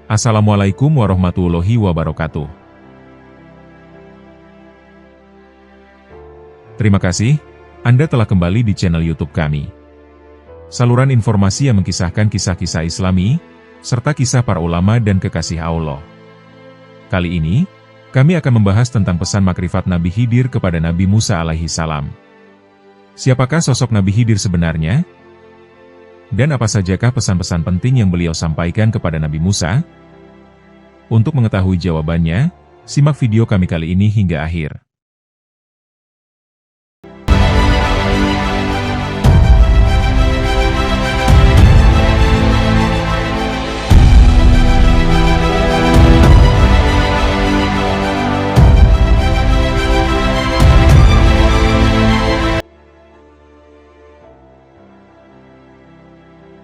Assalamualaikum warahmatullahi wabarakatuh. Terima kasih, Anda telah kembali di channel YouTube kami. Saluran informasi yang mengkisahkan kisah-kisah Islami, serta kisah para ulama dan kekasih Allah. Kali ini, kami akan membahas tentang pesan makrifat Nabi Khidir kepada Nabi Musa alaihi salam. Siapakah sosok Nabi Khidir sebenarnya? Dan apa sajakah pesan-pesan penting yang beliau sampaikan kepada Nabi Musa? Untuk mengetahui jawabannya, simak video kami kali ini hingga akhir.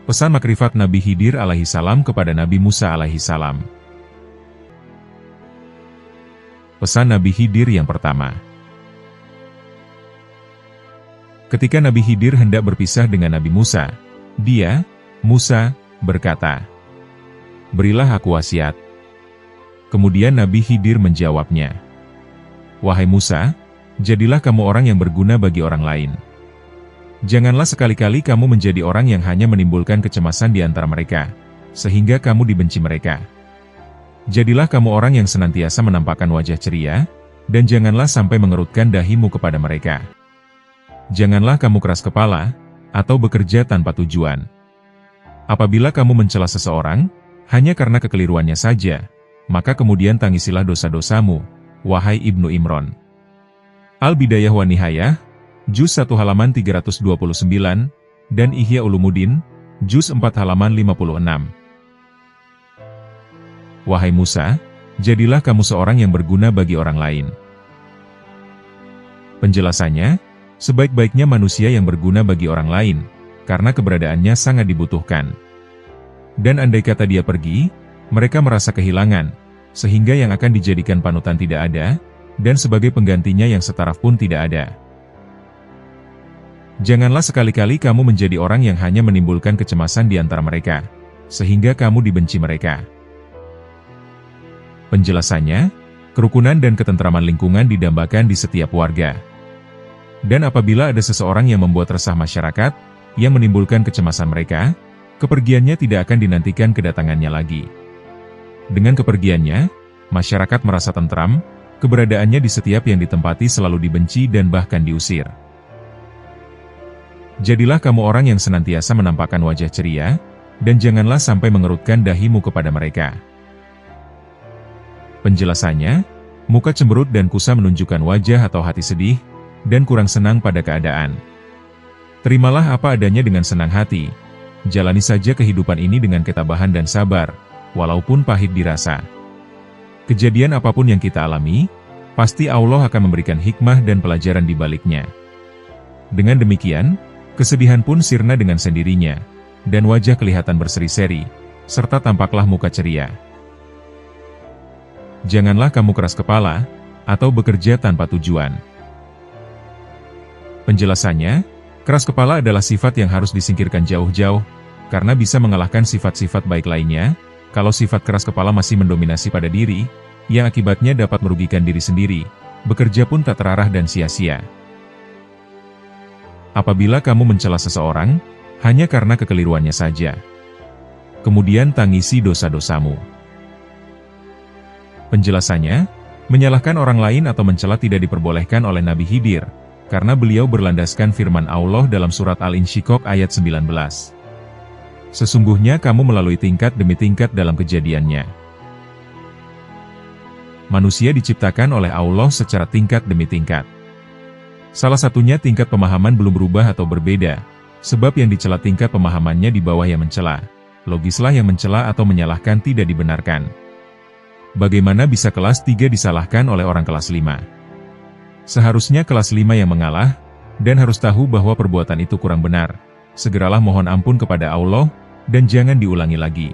Pesan makrifat Nabi Khidir alaihi salam kepada Nabi Musa alaihi salam. Pesan Nabi Khidir yang pertama. Ketika Nabi Khidir hendak berpisah dengan Nabi Musa, Musa, berkata, "Berilah aku wasiat." Kemudian Nabi Khidir menjawabnya, "Wahai Musa, jadilah kamu orang yang berguna bagi orang lain. Janganlah sekali-kali kamu menjadi orang yang hanya menimbulkan kecemasan di antara mereka, sehingga kamu dibenci mereka. Jadilah kamu orang yang senantiasa menampakkan wajah ceria, dan janganlah sampai mengerutkan dahimu kepada mereka. Janganlah kamu keras kepala, atau bekerja tanpa tujuan. Apabila kamu mencela seseorang, hanya karena kekeliruannya saja, maka kemudian tangisilah dosa-dosamu, wahai Ibnu Imron." Al-Bidayah wa Nihayah, Juz 1 halaman 329, dan Ihya Ulumuddin, Juz 4 halaman 56. Wahai Musa, jadilah kamu seorang yang berguna bagi orang lain. Penjelasannya, sebaik-baiknya manusia yang berguna bagi orang lain, karena keberadaannya sangat dibutuhkan. Dan andai kata dia pergi, mereka merasa kehilangan, sehingga yang akan dijadikan panutan tidak ada, dan sebagai penggantinya yang setaraf pun tidak ada. Janganlah sekali-kali kamu menjadi orang yang hanya menimbulkan kecemasan di antara mereka, sehingga kamu dibenci mereka. Penjelasannya, kerukunan dan ketentraman lingkungan didambakan di setiap warga. Dan apabila ada seseorang yang membuat resah masyarakat, yang menimbulkan kecemasan mereka, kepergiannya tidak akan dinantikan kedatangannya lagi. Dengan kepergiannya, masyarakat merasa tentram, keberadaannya di setiap yang ditempati selalu dibenci dan bahkan diusir. Jadilah kamu orang yang senantiasa menampakkan wajah ceria, dan janganlah sampai mengerutkan dahimu kepada mereka. Penjelasannya, muka cemberut dan kusa menunjukkan wajah atau hati sedih, dan kurang senang pada keadaan. Terimalah apa adanya dengan senang hati. Jalani saja kehidupan ini dengan ketabahan dan sabar, walaupun pahit dirasa. Kejadian apapun yang kita alami, pasti Allah akan memberikan hikmah dan pelajaran di baliknya. Dengan demikian, kesedihan pun sirna dengan sendirinya, dan wajah kelihatan berseri-seri, serta tampaklah muka ceria. Janganlah kamu keras kepala, atau bekerja tanpa tujuan. Penjelasannya, keras kepala adalah sifat yang harus disingkirkan jauh-jauh, karena bisa mengalahkan sifat-sifat baik lainnya, kalau sifat keras kepala masih mendominasi pada diri, yang akibatnya dapat merugikan diri sendiri, bekerja pun tak terarah dan sia-sia. Apabila kamu mencela seseorang, hanya karena kekeliruannya saja, kemudian tangisi dosa-dosamu. Penjelasannya, menyalahkan orang lain atau mencela tidak diperbolehkan oleh Nabi Khidir, karena beliau berlandaskan firman Allah dalam surat Al-Insyiqaq ayat 19. Sesungguhnya kamu melalui tingkat demi tingkat dalam kejadiannya. Manusia diciptakan oleh Allah secara tingkat demi tingkat. Salah satunya tingkat pemahaman belum berubah atau berbeda, sebab yang dicela tingkat pemahamannya di bawah yang mencela. Logislah yang mencela atau menyalahkan tidak dibenarkan. Bagaimana bisa kelas 3 disalahkan oleh orang kelas 5? Seharusnya kelas 5 yang mengalah, dan harus tahu bahwa perbuatan itu kurang benar. Segeralah mohon ampun kepada Allah, dan jangan diulangi lagi.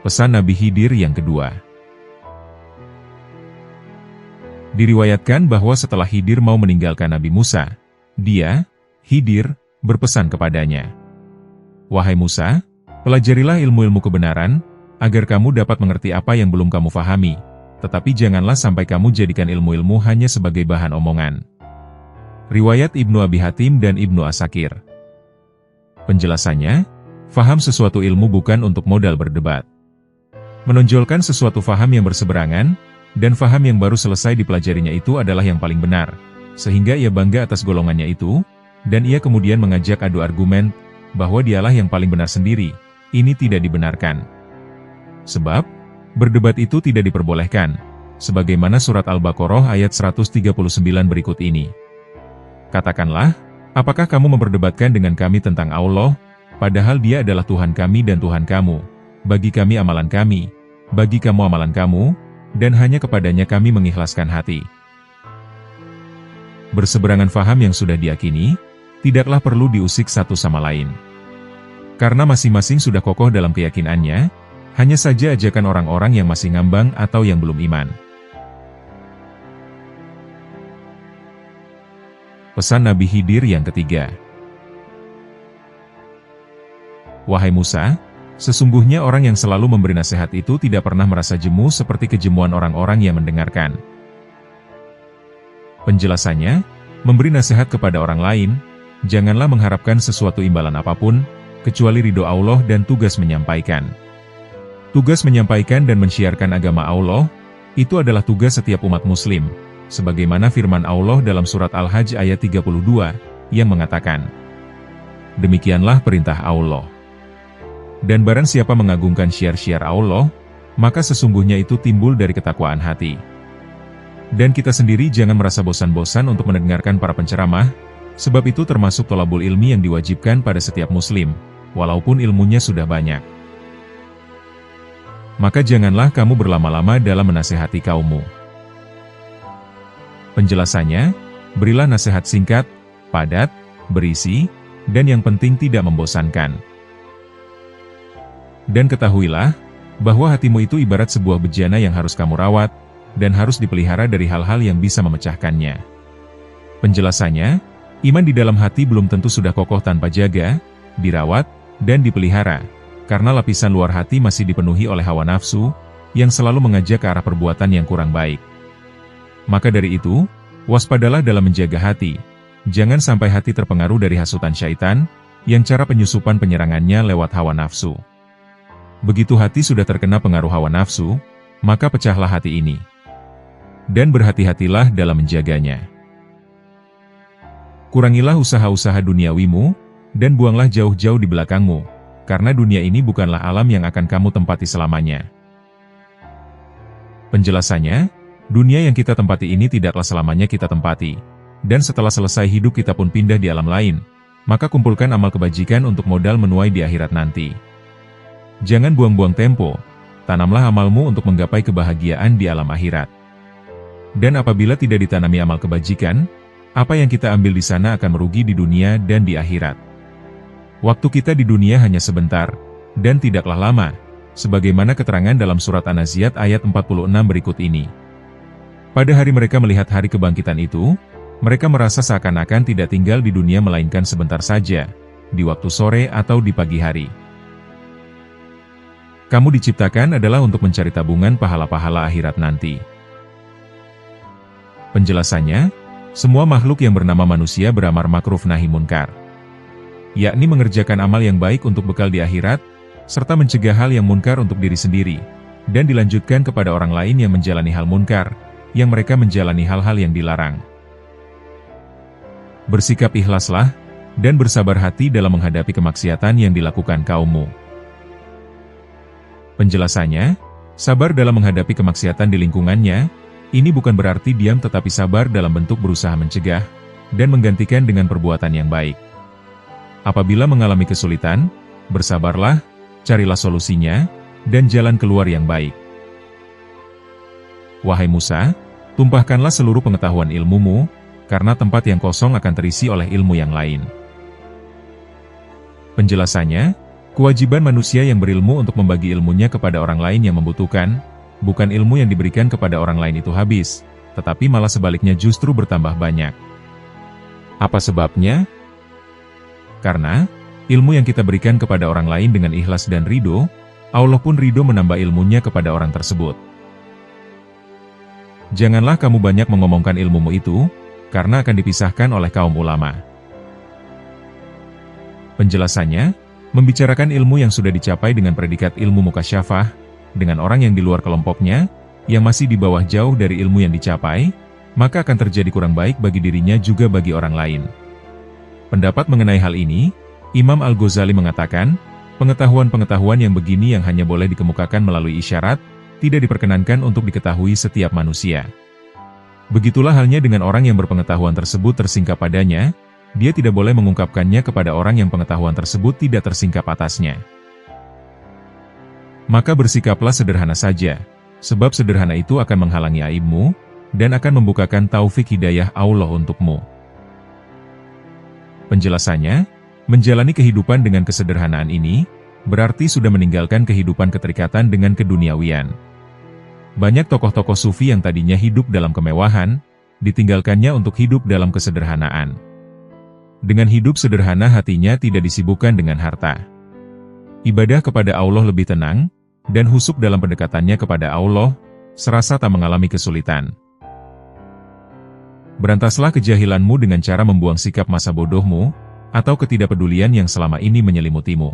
Pesan Nabi Khidir yang kedua. Diriwayatkan bahwa setelah Khidir mau meninggalkan Nabi Musa, Khidir, berpesan kepadanya, Wahai Musa, pelajarilah ilmu-ilmu kebenaran, agar kamu dapat mengerti apa yang belum kamu fahami, tetapi janganlah sampai kamu jadikan ilmu-ilmu hanya sebagai bahan omongan. Riwayat Ibnu Abi Hatim dan Ibnu Asakir. Penjelasannya, faham sesuatu ilmu bukan untuk modal berdebat. Menonjolkan sesuatu faham yang berseberangan, dan faham yang baru selesai dipelajarinya itu adalah yang paling benar, sehingga ia bangga atas golongannya itu, dan ia kemudian mengajak adu argumen, bahwa dialah yang paling benar sendiri. Ini tidak dibenarkan. Sebab, berdebat itu tidak diperbolehkan, sebagaimana surat Al-Baqarah ayat 139 berikut ini. Katakanlah, apakah kamu memperdebatkan dengan kami tentang Allah, padahal Dia adalah Tuhan kami dan Tuhan kamu, bagi kami amalan kami, bagi kamu amalan kamu, dan hanya kepadanya kami mengikhlaskan hati. Berseberangan faham yang sudah diyakini, tidaklah perlu diusik satu sama lain. Karena masing-masing sudah kokoh dalam keyakinannya, hanya saja ajakan orang-orang yang masih ngambang atau yang belum iman. Pesan Nabi Khidir yang ketiga. Wahai Musa, sesungguhnya orang yang selalu memberi nasihat itu tidak pernah merasa jemu seperti kejemuan orang-orang yang mendengarkan. Penjelasannya, memberi nasihat kepada orang lain, janganlah mengharapkan sesuatu imbalan apapun, kecuali ridho Allah dan tugas menyampaikan. Tugas menyampaikan dan mensiarkan agama Allah, itu adalah tugas setiap umat muslim, sebagaimana firman Allah dalam surat Al-Hajj ayat 32, yang mengatakan, demikianlah perintah Allah. Dan barang siapa mengagungkan syiar-syiar Allah, maka sesungguhnya itu timbul dari ketakwaan hati. Dan kita sendiri jangan merasa bosan-bosan untuk mendengarkan para penceramah, sebab itu termasuk thalabul ilmi yang diwajibkan pada setiap muslim, walaupun ilmunya sudah banyak. Maka janganlah kamu berlama-lama dalam menasehati kaummu. Penjelasannya, berilah nasihat singkat, padat, berisi, dan yang penting tidak membosankan. Dan ketahuilah, bahwa hatimu itu ibarat sebuah bejana yang harus kamu rawat, dan harus dipelihara dari hal-hal yang bisa memecahkannya. Penjelasannya, iman di dalam hati belum tentu sudah kokoh tanpa jaga, dirawat, dan dipelihara, karena lapisan luar hati masih dipenuhi oleh hawa nafsu, yang selalu mengajak ke arah perbuatan yang kurang baik. Maka dari itu, waspadalah dalam menjaga hati, jangan sampai hati terpengaruh dari hasutan syaitan, yang cara penyusupan penyerangannya lewat hawa nafsu. Begitu hati sudah terkena pengaruh hawa nafsu, maka pecahlah hati ini. Dan berhati-hatilah dalam menjaganya. Kurangilah usaha-usaha duniawimu, dan buanglah jauh-jauh di belakangmu, karena dunia ini bukanlah alam yang akan kamu tempati selamanya. Penjelasannya, dunia yang kita tempati ini tidaklah selamanya kita tempati, dan setelah selesai hidup kita pun pindah di alam lain, maka kumpulkan amal kebajikan untuk modal menuai di akhirat nanti. Jangan buang-buang tempo, tanamlah amalmu untuk menggapai kebahagiaan di alam akhirat. Dan apabila tidak ditanami amal kebajikan, apa yang kita ambil di sana akan merugi di dunia dan di akhirat. Waktu kita di dunia hanya sebentar, dan tidaklah lama, sebagaimana keterangan dalam surat An-Naziat ayat 46 berikut ini. Pada hari mereka melihat hari kebangkitan itu, mereka merasa seakan-akan tidak tinggal di dunia melainkan sebentar saja, di waktu sore atau di pagi hari. Kamu diciptakan adalah untuk mencari tabungan pahala-pahala akhirat nanti. Penjelasannya, semua makhluk yang bernama manusia beramar makruf nahi munkar, yakni mengerjakan amal yang baik untuk bekal di akhirat, serta mencegah hal yang munkar untuk diri sendiri, dan dilanjutkan kepada orang lain yang menjalani hal munkar, yang mereka menjalani hal-hal yang dilarang. Bersikap ikhlaslah, dan bersabar hati dalam menghadapi kemaksiatan yang dilakukan kaummu. Penjelasannya, sabar dalam menghadapi kemaksiatan di lingkungannya, ini bukan berarti diam tetapi sabar dalam bentuk berusaha mencegah, dan menggantikan dengan perbuatan yang baik. Apabila mengalami kesulitan, bersabarlah, carilah solusinya, dan jalan keluar yang baik. Wahai Musa, tumpahkanlah seluruh pengetahuan ilmumu, karena tempat yang kosong akan terisi oleh ilmu yang lain. Penjelasannya, kewajiban manusia yang berilmu untuk membagi ilmunya kepada orang lain yang membutuhkan, bukan ilmu yang diberikan kepada orang lain itu habis, tetapi malah sebaliknya justru bertambah banyak. Apa sebabnya? Karena, ilmu yang kita berikan kepada orang lain dengan ikhlas dan ridho, Allah pun ridho menambah ilmunya kepada orang tersebut. Janganlah kamu banyak mengomongkan ilmumu itu, karena akan dipisahkan oleh kaum ulama. Penjelasannya, membicarakan ilmu yang sudah dicapai dengan predikat ilmu mukasyafah, dengan orang yang di luar kelompoknya, yang masih di bawah jauh dari ilmu yang dicapai, maka akan terjadi kurang baik bagi dirinya juga bagi orang lain. Pendapat mengenai hal ini, Imam Al-Ghazali mengatakan, pengetahuan-pengetahuan yang begini yang hanya boleh dikemukakan melalui isyarat, tidak diperkenankan untuk diketahui setiap manusia. Begitulah halnya dengan orang yang berpengetahuan tersebut tersingkap padanya, dia tidak boleh mengungkapkannya kepada orang yang pengetahuan tersebut tidak tersingkap atasnya. Maka bersikaplah sederhana saja, sebab sederhana itu akan menghalangi aibmu, dan akan membukakan taufik hidayah Allah untukmu. Penjelasannya, menjalani kehidupan dengan kesederhanaan ini, berarti sudah meninggalkan kehidupan keterikatan dengan keduniawian. Banyak tokoh-tokoh sufi yang tadinya hidup dalam kemewahan, ditinggalkannya untuk hidup dalam kesederhanaan. Dengan hidup sederhana hatinya tidak disibukkan dengan harta. Ibadah kepada Allah lebih tenang, dan khusyuk dalam pendekatannya kepada Allah, serasa tak mengalami kesulitan. Berantaslah kejahilanmu dengan cara membuang sikap masa bodohmu, atau ketidakpedulian yang selama ini menyelimutimu.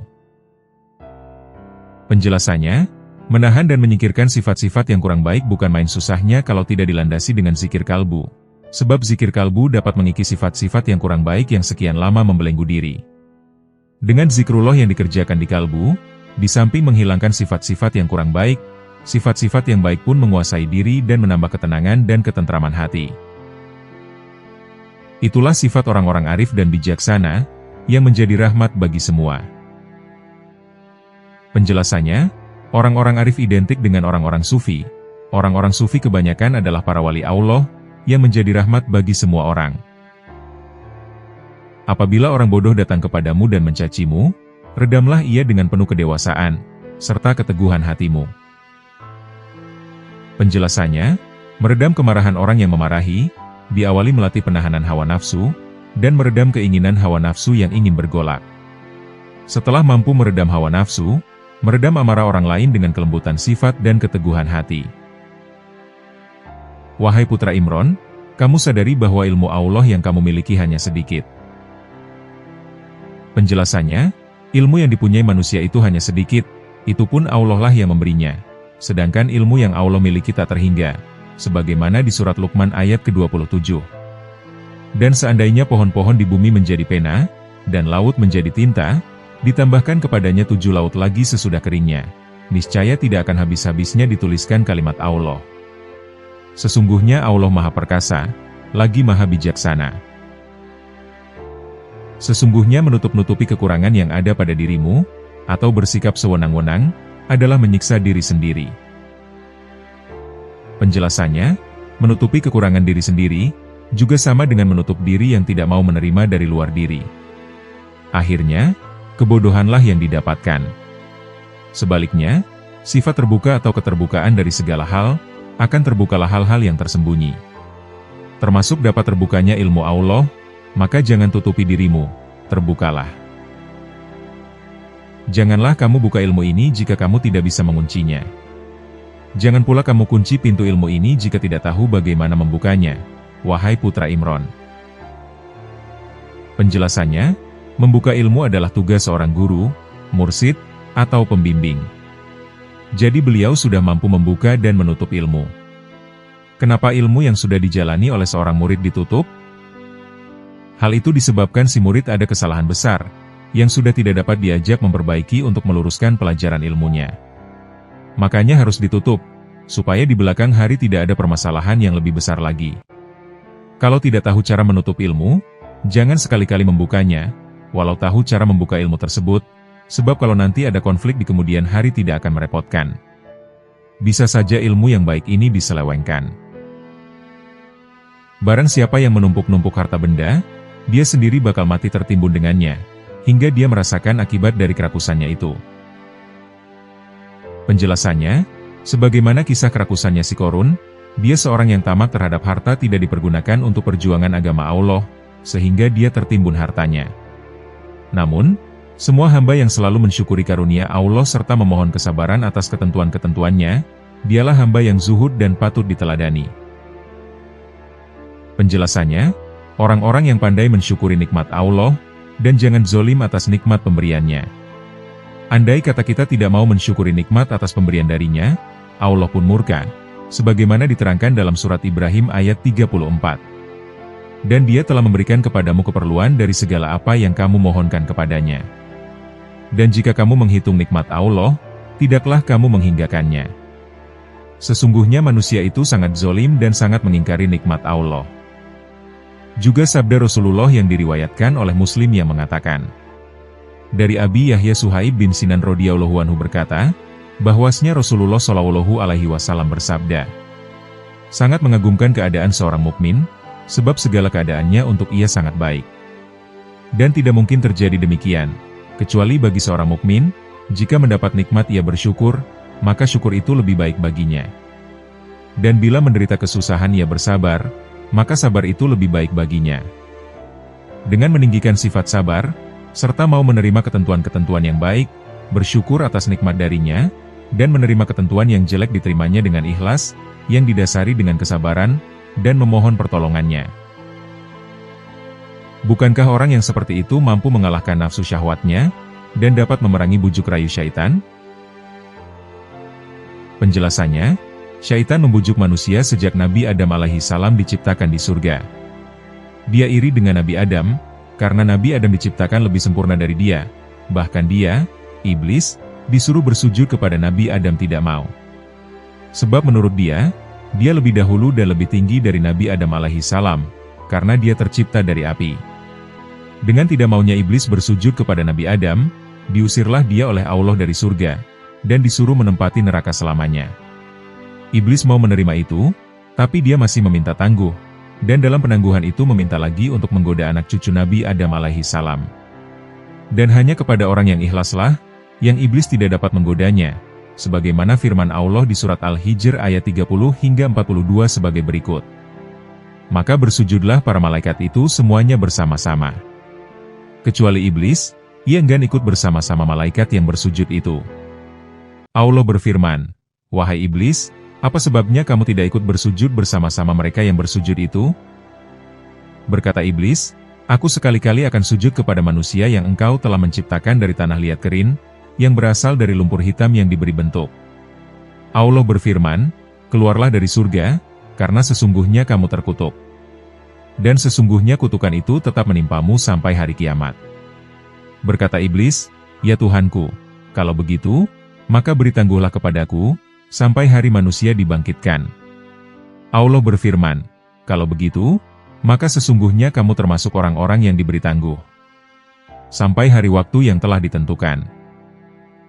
Penjelasannya, menahan dan menyingkirkan sifat-sifat yang kurang baik bukan main susahnya kalau tidak dilandasi dengan zikir kalbu. Sebab zikir kalbu dapat mengikis sifat-sifat yang kurang baik yang sekian lama membelenggu diri. Dengan zikrullah yang dikerjakan di kalbu, di samping menghilangkan sifat-sifat yang kurang baik, sifat-sifat yang baik pun menguasai diri dan menambah ketenangan dan ketentraman hati. Itulah sifat orang-orang arif dan bijaksana, yang menjadi rahmat bagi semua. Penjelasannya, orang-orang arif identik dengan orang-orang sufi. Orang-orang sufi kebanyakan adalah para wali Allah, yang menjadi rahmat bagi semua orang. Apabila orang bodoh datang kepadamu dan mencacimu, redamlah ia dengan penuh kedewasaan, serta keteguhan hatimu. Penjelasannya, meredam kemarahan orang yang memarahi, diawali melatih penahanan hawa nafsu, dan meredam keinginan hawa nafsu yang ingin bergolak. Setelah mampu meredam hawa nafsu, meredam amarah orang lain dengan kelembutan sifat dan keteguhan hati. Wahai putra Imron, kamu sadari bahwa ilmu Allah yang kamu miliki hanya sedikit. Penjelasannya, ilmu yang dipunyai manusia itu hanya sedikit, itu pun Allah lah yang memberinya. Sedangkan ilmu yang Allah miliki tak terhingga, sebagaimana di surat Luqman ayat ke-27. Dan seandainya pohon-pohon di bumi menjadi pena, dan laut menjadi tinta, ditambahkan kepadanya 7 laut lagi sesudah keringnya, niscaya tidak akan habis-habisnya dituliskan kalimat Allah. Sesungguhnya Allah Maha Perkasa, lagi Maha Bijaksana. Sesungguhnya menutup-nutupi kekurangan yang ada pada dirimu, atau bersikap sewenang-wenang, adalah menyiksa diri sendiri. Penjelasannya, menutupi kekurangan diri sendiri, juga sama dengan menutup diri yang tidak mau menerima dari luar diri. Akhirnya, kebodohanlah yang didapatkan. Sebaliknya, sifat terbuka atau keterbukaan dari segala hal, akan terbukalah hal-hal yang tersembunyi. Termasuk dapat terbukanya ilmu Allah, maka jangan tutupi dirimu, terbukalah. Janganlah kamu buka ilmu ini jika kamu tidak bisa menguncinya. Jangan pula kamu kunci pintu ilmu ini jika tidak tahu bagaimana membukanya, wahai putra Imron. Penjelasannya, membuka ilmu adalah tugas seorang guru, mursyid, atau pembimbing. Jadi beliau sudah mampu membuka dan menutup ilmu. Kenapa ilmu yang sudah dijalani oleh seorang murid ditutup? Hal itu disebabkan si murid ada kesalahan besar, yang sudah tidak dapat diajak memperbaiki untuk meluruskan pelajaran ilmunya. Makanya harus ditutup, supaya di belakang hari tidak ada permasalahan yang lebih besar lagi. Kalau tidak tahu cara menutup ilmu, jangan sekali-kali membukanya, walau tahu cara membuka ilmu tersebut, sebab kalau nanti ada konflik di kemudian hari tidak akan merepotkan. Bisa saja ilmu yang baik ini diselewengkan. Barang siapa yang menumpuk-numpuk harta benda, dia sendiri bakal mati tertimbun dengannya, hingga dia merasakan akibat dari kerakusannya itu. Penjelasannya, sebagaimana kisah kerakusannya si Korun, dia seorang yang tamak terhadap harta tidak dipergunakan untuk perjuangan agama Allah, sehingga dia tertimbun hartanya. Namun, Semua hamba yang selalu mensyukuri karunia Allah serta memohon kesabaran atas ketentuan-ketentuannya, dialah hamba yang zuhud dan patut diteladani. Penjelasannya, orang-orang yang pandai mensyukuri nikmat Allah, dan jangan zolim atas nikmat pemberiannya. Andai kata kita tidak mau mensyukuri nikmat atas pemberian darinya, Allah pun murka, sebagaimana diterangkan dalam surat Ibrahim ayat 34. Dan Dia telah memberikan kepadamu keperluan dari segala apa yang kamu mohonkan kepadanya. Dan jika kamu menghitung nikmat Allah, tidaklah kamu menghinggakannya. Sesungguhnya manusia itu sangat zolim dan sangat mengingkari nikmat Allah. Juga sabda Rasulullah yang diriwayatkan oleh Muslim yang mengatakan, dari Abi Yahya Suhaib bin Sinan radhiyallahu anhu berkata, bahwasanya Rasulullah shallallahu alaihi wasallam bersabda, sangat mengagumkan keadaan seorang mukmin, sebab segala keadaannya untuk ia sangat baik. Dan tidak mungkin terjadi demikian, kecuali bagi seorang mukmin, jika mendapat nikmat ia bersyukur, maka syukur itu lebih baik baginya. Dan bila menderita kesusahan ia bersabar, maka sabar itu lebih baik baginya. Dengan meninggikan sifat sabar, serta mau menerima ketentuan-ketentuan yang baik, bersyukur atas nikmat darinya, dan menerima ketentuan yang jelek diterimanya dengan ikhlas, yang didasari dengan kesabaran, dan memohon pertolongannya. Bukankah orang yang seperti itu mampu mengalahkan nafsu syahwatnya, dan dapat memerangi bujuk rayu syaitan? Penjelasannya, syaitan membujuk manusia sejak Nabi Adam alaihi salam diciptakan di surga. Dia iri dengan Nabi Adam, karena Nabi Adam diciptakan lebih sempurna dari dia. Bahkan dia, iblis, disuruh bersujud kepada Nabi Adam tidak mau. Sebab menurut dia lebih dahulu dan lebih tinggi dari Nabi Adam alaihi salam, karena dia tercipta dari api. Dengan tidak maunya iblis bersujud kepada Nabi Adam, diusirlah dia oleh Allah dari surga, dan disuruh menempati neraka selamanya. Iblis mau menerima itu, tapi dia masih meminta tangguh, dan dalam penangguhan itu meminta lagi untuk menggoda anak cucu Nabi Adam alaihi salam. Dan hanya kepada orang yang ikhlaslah, yang iblis tidak dapat menggodanya, sebagaimana firman Allah di surat Al-Hijr ayat 30 hingga 42 sebagai berikut. Maka bersujudlah para malaikat itu semuanya bersama-sama. Kecuali iblis, ia enggan ikut bersama-sama malaikat yang bersujud itu. Allah berfirman, wahai iblis, apa sebabnya kamu tidak ikut bersujud bersama-sama mereka yang bersujud itu? Berkata iblis, aku sekali-kali akan sujud kepada manusia yang engkau telah menciptakan dari tanah liat kering, yang berasal dari lumpur hitam yang diberi bentuk. Allah berfirman, keluarlah dari surga, karena sesungguhnya kamu terkutuk. Dan sesungguhnya kutukan itu tetap menimpamu sampai hari kiamat. Berkata iblis, ya Tuhanku, kalau begitu, maka beri tangguhlah kepadaku, sampai hari manusia dibangkitkan. Allah berfirman, kalau begitu, maka sesungguhnya kamu termasuk orang-orang yang diberi tangguh. Sampai hari waktu yang telah ditentukan.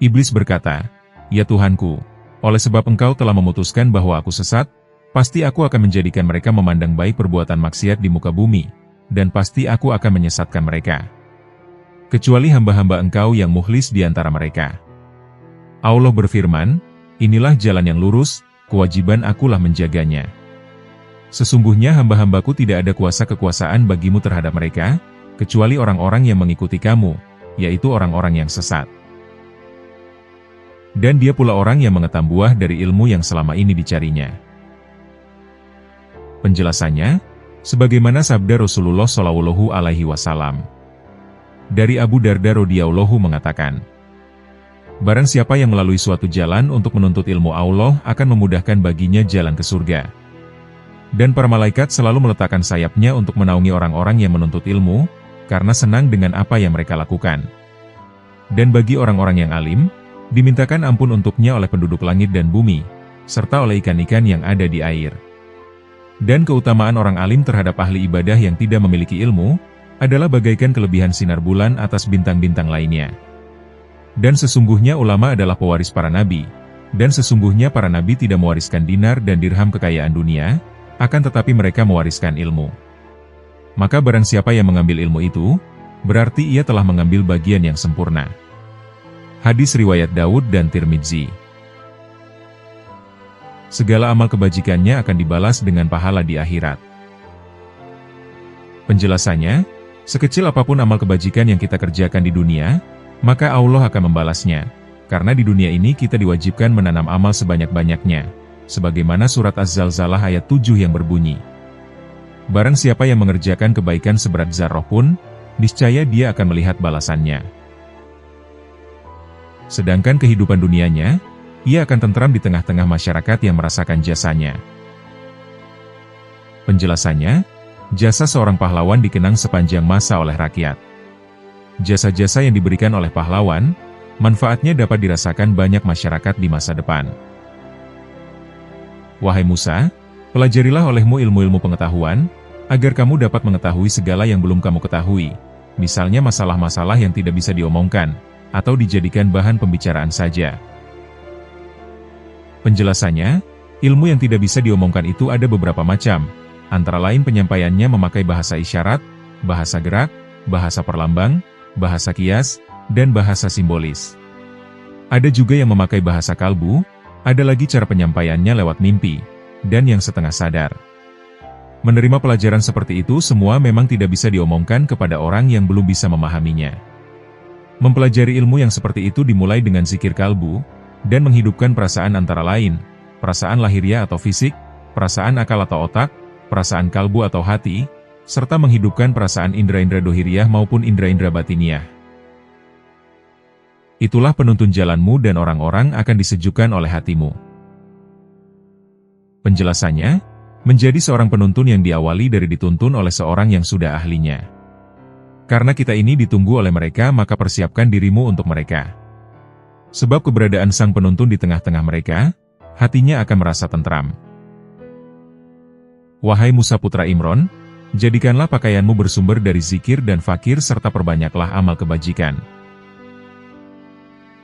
Iblis berkata, ya Tuhanku, oleh sebab engkau telah memutuskan bahwa aku sesat, pasti aku akan menjadikan mereka memandang baik perbuatan maksiat di muka bumi, dan pasti aku akan menyesatkan mereka. Kecuali hamba-hamba engkau yang mukhlis di antara mereka. Allah berfirman, inilah jalan yang lurus, kewajiban akulah menjaganya. Sesungguhnya hamba-hambaku tidak ada kuasa kekuasaan bagimu terhadap mereka, kecuali orang-orang yang mengikuti kamu, yaitu orang-orang yang sesat. Dan dia pula orang yang mengetam buah dari ilmu yang selama ini dicarinya. Penjelasannya, sebagaimana sabda Rasulullah shallallahu alaihi wasallam. Dari Abu Darda radhiyallahu mengatakan, barang siapa yang melalui suatu jalan untuk menuntut ilmu Allah akan memudahkan baginya jalan ke surga. Dan para malaikat selalu meletakkan sayapnya untuk menaungi orang-orang yang menuntut ilmu, karena senang dengan apa yang mereka lakukan. Dan bagi orang-orang yang alim, dimintakan ampun untuknya oleh penduduk langit dan bumi, serta oleh ikan-ikan yang ada di air. Dan keutamaan orang alim terhadap ahli ibadah yang tidak memiliki ilmu, adalah bagaikan kelebihan sinar bulan atas bintang-bintang lainnya. Dan sesungguhnya ulama adalah pewaris para nabi, dan sesungguhnya para nabi tidak mewariskan dinar dan dirham kekayaan dunia, akan tetapi mereka mewariskan ilmu. Maka barang siapa yang mengambil ilmu itu, berarti ia telah mengambil bagian yang sempurna. Hadis riwayat Daud dan Tirmidzi. Segala amal kebajikannya akan dibalas dengan pahala di akhirat. Penjelasannya, sekecil apapun amal kebajikan yang kita kerjakan di dunia, maka Allah akan membalasnya. Karena di dunia ini kita diwajibkan menanam amal sebanyak-banyaknya. Sebagaimana surat Az-Zalzalah ayat 7 yang berbunyi, barang siapa yang mengerjakan kebaikan seberat zarrah pun, niscaya dia akan melihat balasannya. Sedangkan kehidupan dunianya, ia akan tentram di tengah-tengah masyarakat yang merasakan jasanya. Penjelasannya, jasa seorang pahlawan dikenang sepanjang masa oleh rakyat. Jasa-jasa yang diberikan oleh pahlawan, manfaatnya dapat dirasakan banyak masyarakat di masa depan. Wahai Musa, pelajarilah olehmu ilmu-ilmu pengetahuan, agar kamu dapat mengetahui segala yang belum kamu ketahui, misalnya masalah-masalah yang tidak bisa diomongkan, atau dijadikan bahan pembicaraan saja. Penjelasannya, ilmu yang tidak bisa diomongkan itu ada beberapa macam, antara lain penyampaiannya memakai bahasa isyarat, bahasa gerak, bahasa perlambang, bahasa kias, dan bahasa simbolis. Ada juga yang memakai bahasa kalbu, ada lagi cara penyampaiannya lewat mimpi, dan yang setengah sadar. Menerima pelajaran seperti itu semua memang tidak bisa diomongkan kepada orang yang belum bisa memahaminya. Mempelajari ilmu yang seperti itu dimulai dengan zikir kalbu, dan menghidupkan perasaan antara lain, perasaan lahiriah atau fisik, perasaan akal atau otak, perasaan kalbu atau hati, serta menghidupkan perasaan indera-indera dohiriyah maupun indera-indera batiniah. Itulah penuntun jalanmu dan orang-orang akan disejukkan oleh hatimu. Penjelasannya, menjadi seorang penuntun yang diawali dari dituntun oleh seorang yang sudah ahlinya. Karena kita ini ditunggu oleh mereka maka persiapkan dirimu untuk mereka. Sebab keberadaan sang penuntun di tengah-tengah mereka, hatinya akan merasa tentram. Wahai Musa putra Imron, jadikanlah pakaianmu bersumber dari zikir dan fakir serta perbanyaklah amal kebajikan.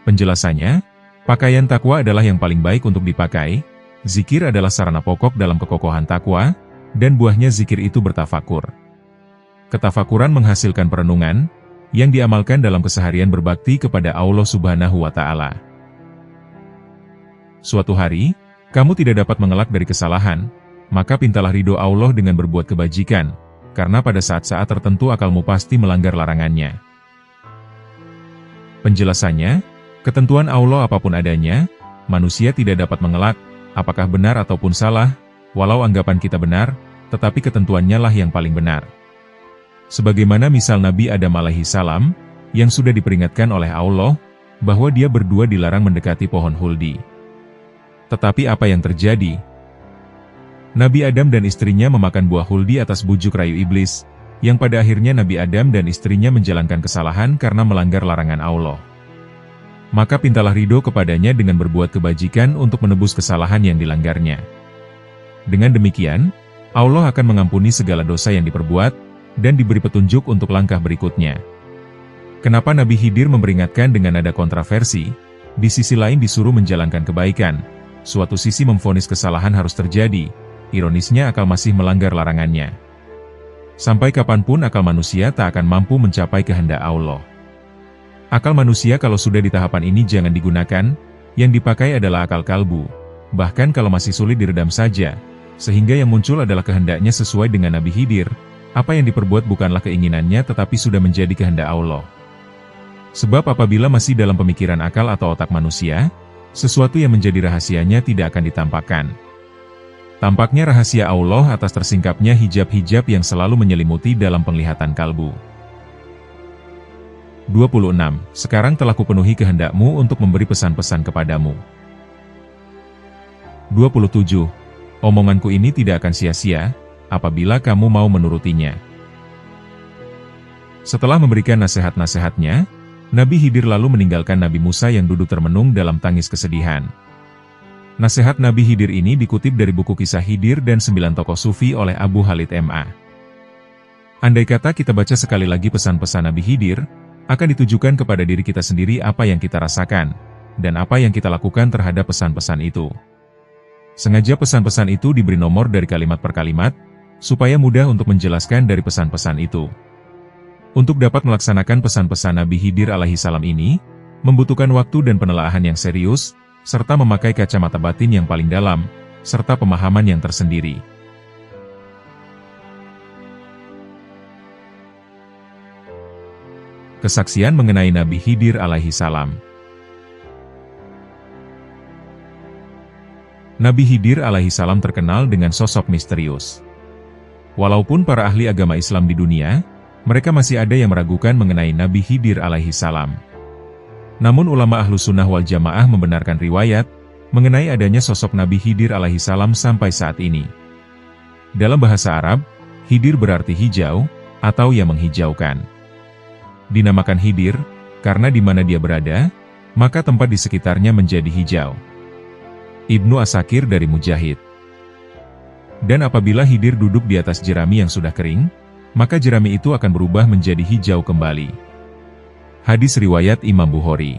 Penjelasannya, pakaian takwa adalah yang paling baik untuk dipakai, zikir adalah sarana pokok dalam kekokohan takwa, dan buahnya zikir itu bertafakur. Ketafakuran menghasilkan perenungan, yang diamalkan dalam keseharian berbakti kepada Allah Subhanahu wa Ta'ala. Suatu hari, kamu tidak dapat mengelak dari kesalahan, maka pintalah ridho Allah dengan berbuat kebajikan, karena pada saat-saat tertentu akalmu pasti melanggar larangannya. Penjelasannya, ketentuan Allah apapun adanya, manusia tidak dapat mengelak, apakah benar ataupun salah, walau anggapan kita benar, tetapi ketentuannya lah yang paling benar. Sebagaimana misal Nabi Adam alaihi salam, yang sudah diperingatkan oleh Allah, bahwa dia berdua dilarang mendekati pohon huldi. Tetapi apa yang terjadi? Nabi Adam dan istrinya memakan buah huldi atas bujuk rayu iblis, yang pada akhirnya Nabi Adam dan istrinya menjalankan kesalahan karena melanggar larangan Allah. Maka pintalah ridho kepadanya dengan berbuat kebajikan untuk menebus kesalahan yang dilanggarnya. Dengan demikian, Allah akan mengampuni segala dosa yang diperbuat, dan diberi petunjuk untuk langkah berikutnya. Kenapa Nabi Khidir memperingatkan dengan nada kontroversi, di sisi lain disuruh menjalankan kebaikan, suatu sisi memvonis kesalahan harus terjadi, ironisnya akal masih melanggar larangannya. Sampai kapanpun akal manusia tak akan mampu mencapai kehendak Allah. Akal manusia kalau sudah di tahapan ini jangan digunakan, yang dipakai adalah akal kalbu, bahkan kalau masih sulit diredam saja, sehingga yang muncul adalah kehendaknya sesuai dengan Nabi Khidir. Apa yang diperbuat bukanlah keinginannya tetapi sudah menjadi kehendak Allah. Sebab apabila masih dalam pemikiran akal atau otak manusia, sesuatu yang menjadi rahasianya tidak akan ditampakkan. Tampaknya rahasia Allah atas tersingkapnya hijab-hijab yang selalu menyelimuti dalam penglihatan kalbu. 26. Sekarang telah kupenuhi kehendakmu untuk memberi pesan-pesan kepadamu. 27. Omonganku ini tidak akan sia-sia, apabila kamu mau menurutinya. Setelah memberikan nasihat-nasihatnya, Nabi Khidir lalu meninggalkan Nabi Musa yang duduk termenung dalam tangis kesedihan. Nasihat Nabi Khidir ini dikutip dari buku Kisah Khidir dan 9 Tokoh Sufi oleh Abu Khalid M.A. Andai kata kita baca sekali lagi pesan-pesan Nabi Khidir, akan ditujukan kepada diri kita sendiri apa yang kita rasakan, dan apa yang kita lakukan terhadap pesan-pesan itu. Sengaja pesan-pesan itu diberi nomor dari kalimat per kalimat, supaya mudah untuk menjelaskan dari pesan-pesan itu. Untuk dapat melaksanakan pesan-pesan Nabi Khidir alaihi salam ini, membutuhkan waktu dan penelaahan yang serius, serta memakai kacamata batin yang paling dalam, serta pemahaman yang tersendiri. Kesaksian mengenai Nabi Khidir alaihi salam. Nabi Khidir alaihi salam terkenal dengan sosok misterius. Walaupun para ahli agama Islam di dunia, mereka masih ada yang meragukan mengenai Nabi Khidir alaihi salam. Namun ulama Ahlus Sunnah wal Jamaah membenarkan riwayat mengenai adanya sosok Nabi Khidir alaihi salam sampai saat ini. Dalam bahasa Arab, Khidir berarti hijau, atau yang menghijaukan. Dinamakan Khidir, karena di mana dia berada, maka tempat di sekitarnya menjadi hijau. Ibnu Asakir dari Mujahid. Dan apabila Khidir duduk di atas jerami yang sudah kering, maka jerami itu akan berubah menjadi hijau kembali. Hadis riwayat Imam Bukhari.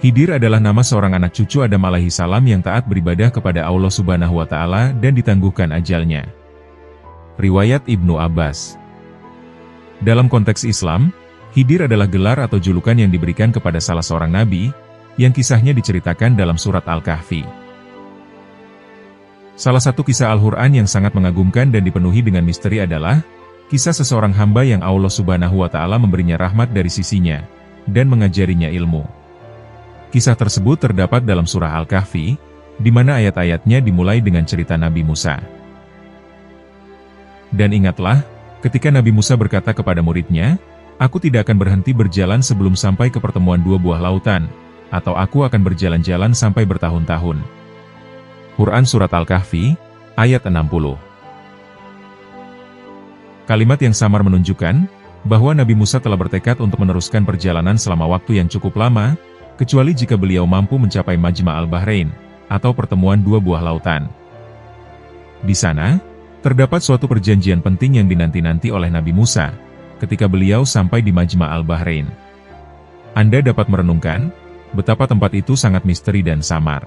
Khidir adalah nama seorang anak cucu Adam alaihi salam yang taat beribadah kepada Allah Subhanahu wa Ta'ala dan ditangguhkan ajalnya. Riwayat Ibnu Abbas. Dalam konteks Islam, Khidir adalah gelar atau julukan yang diberikan kepada salah seorang nabi, yang kisahnya diceritakan dalam surat Al-Kahfi. Salah satu kisah Al-Quran yang sangat mengagumkan dan dipenuhi dengan misteri adalah kisah seseorang hamba yang Allah Subhanahu wa Ta'ala memberinya rahmat dari sisinya, dan mengajarinya ilmu. Kisah tersebut terdapat dalam surah Al-Kahfi, di mana ayat-ayatnya dimulai dengan cerita Nabi Musa. Dan ingatlah, ketika Nabi Musa berkata kepada muridnya, "Aku tidak akan berhenti berjalan sebelum sampai ke pertemuan dua buah lautan, atau aku akan berjalan-jalan sampai bertahun-tahun." Quran Surat Al-Kahfi, ayat 60. Kalimat yang samar menunjukkan bahwa Nabi Musa telah bertekad untuk meneruskan perjalanan selama waktu yang cukup lama, kecuali jika beliau mampu mencapai Majma' al-Bahrain, atau pertemuan dua buah lautan. Di sana, terdapat suatu perjanjian penting yang dinanti-nanti oleh Nabi Musa, ketika beliau sampai di Majma' al-Bahrain. Anda dapat merenungkan betapa tempat itu sangat misteri dan samar.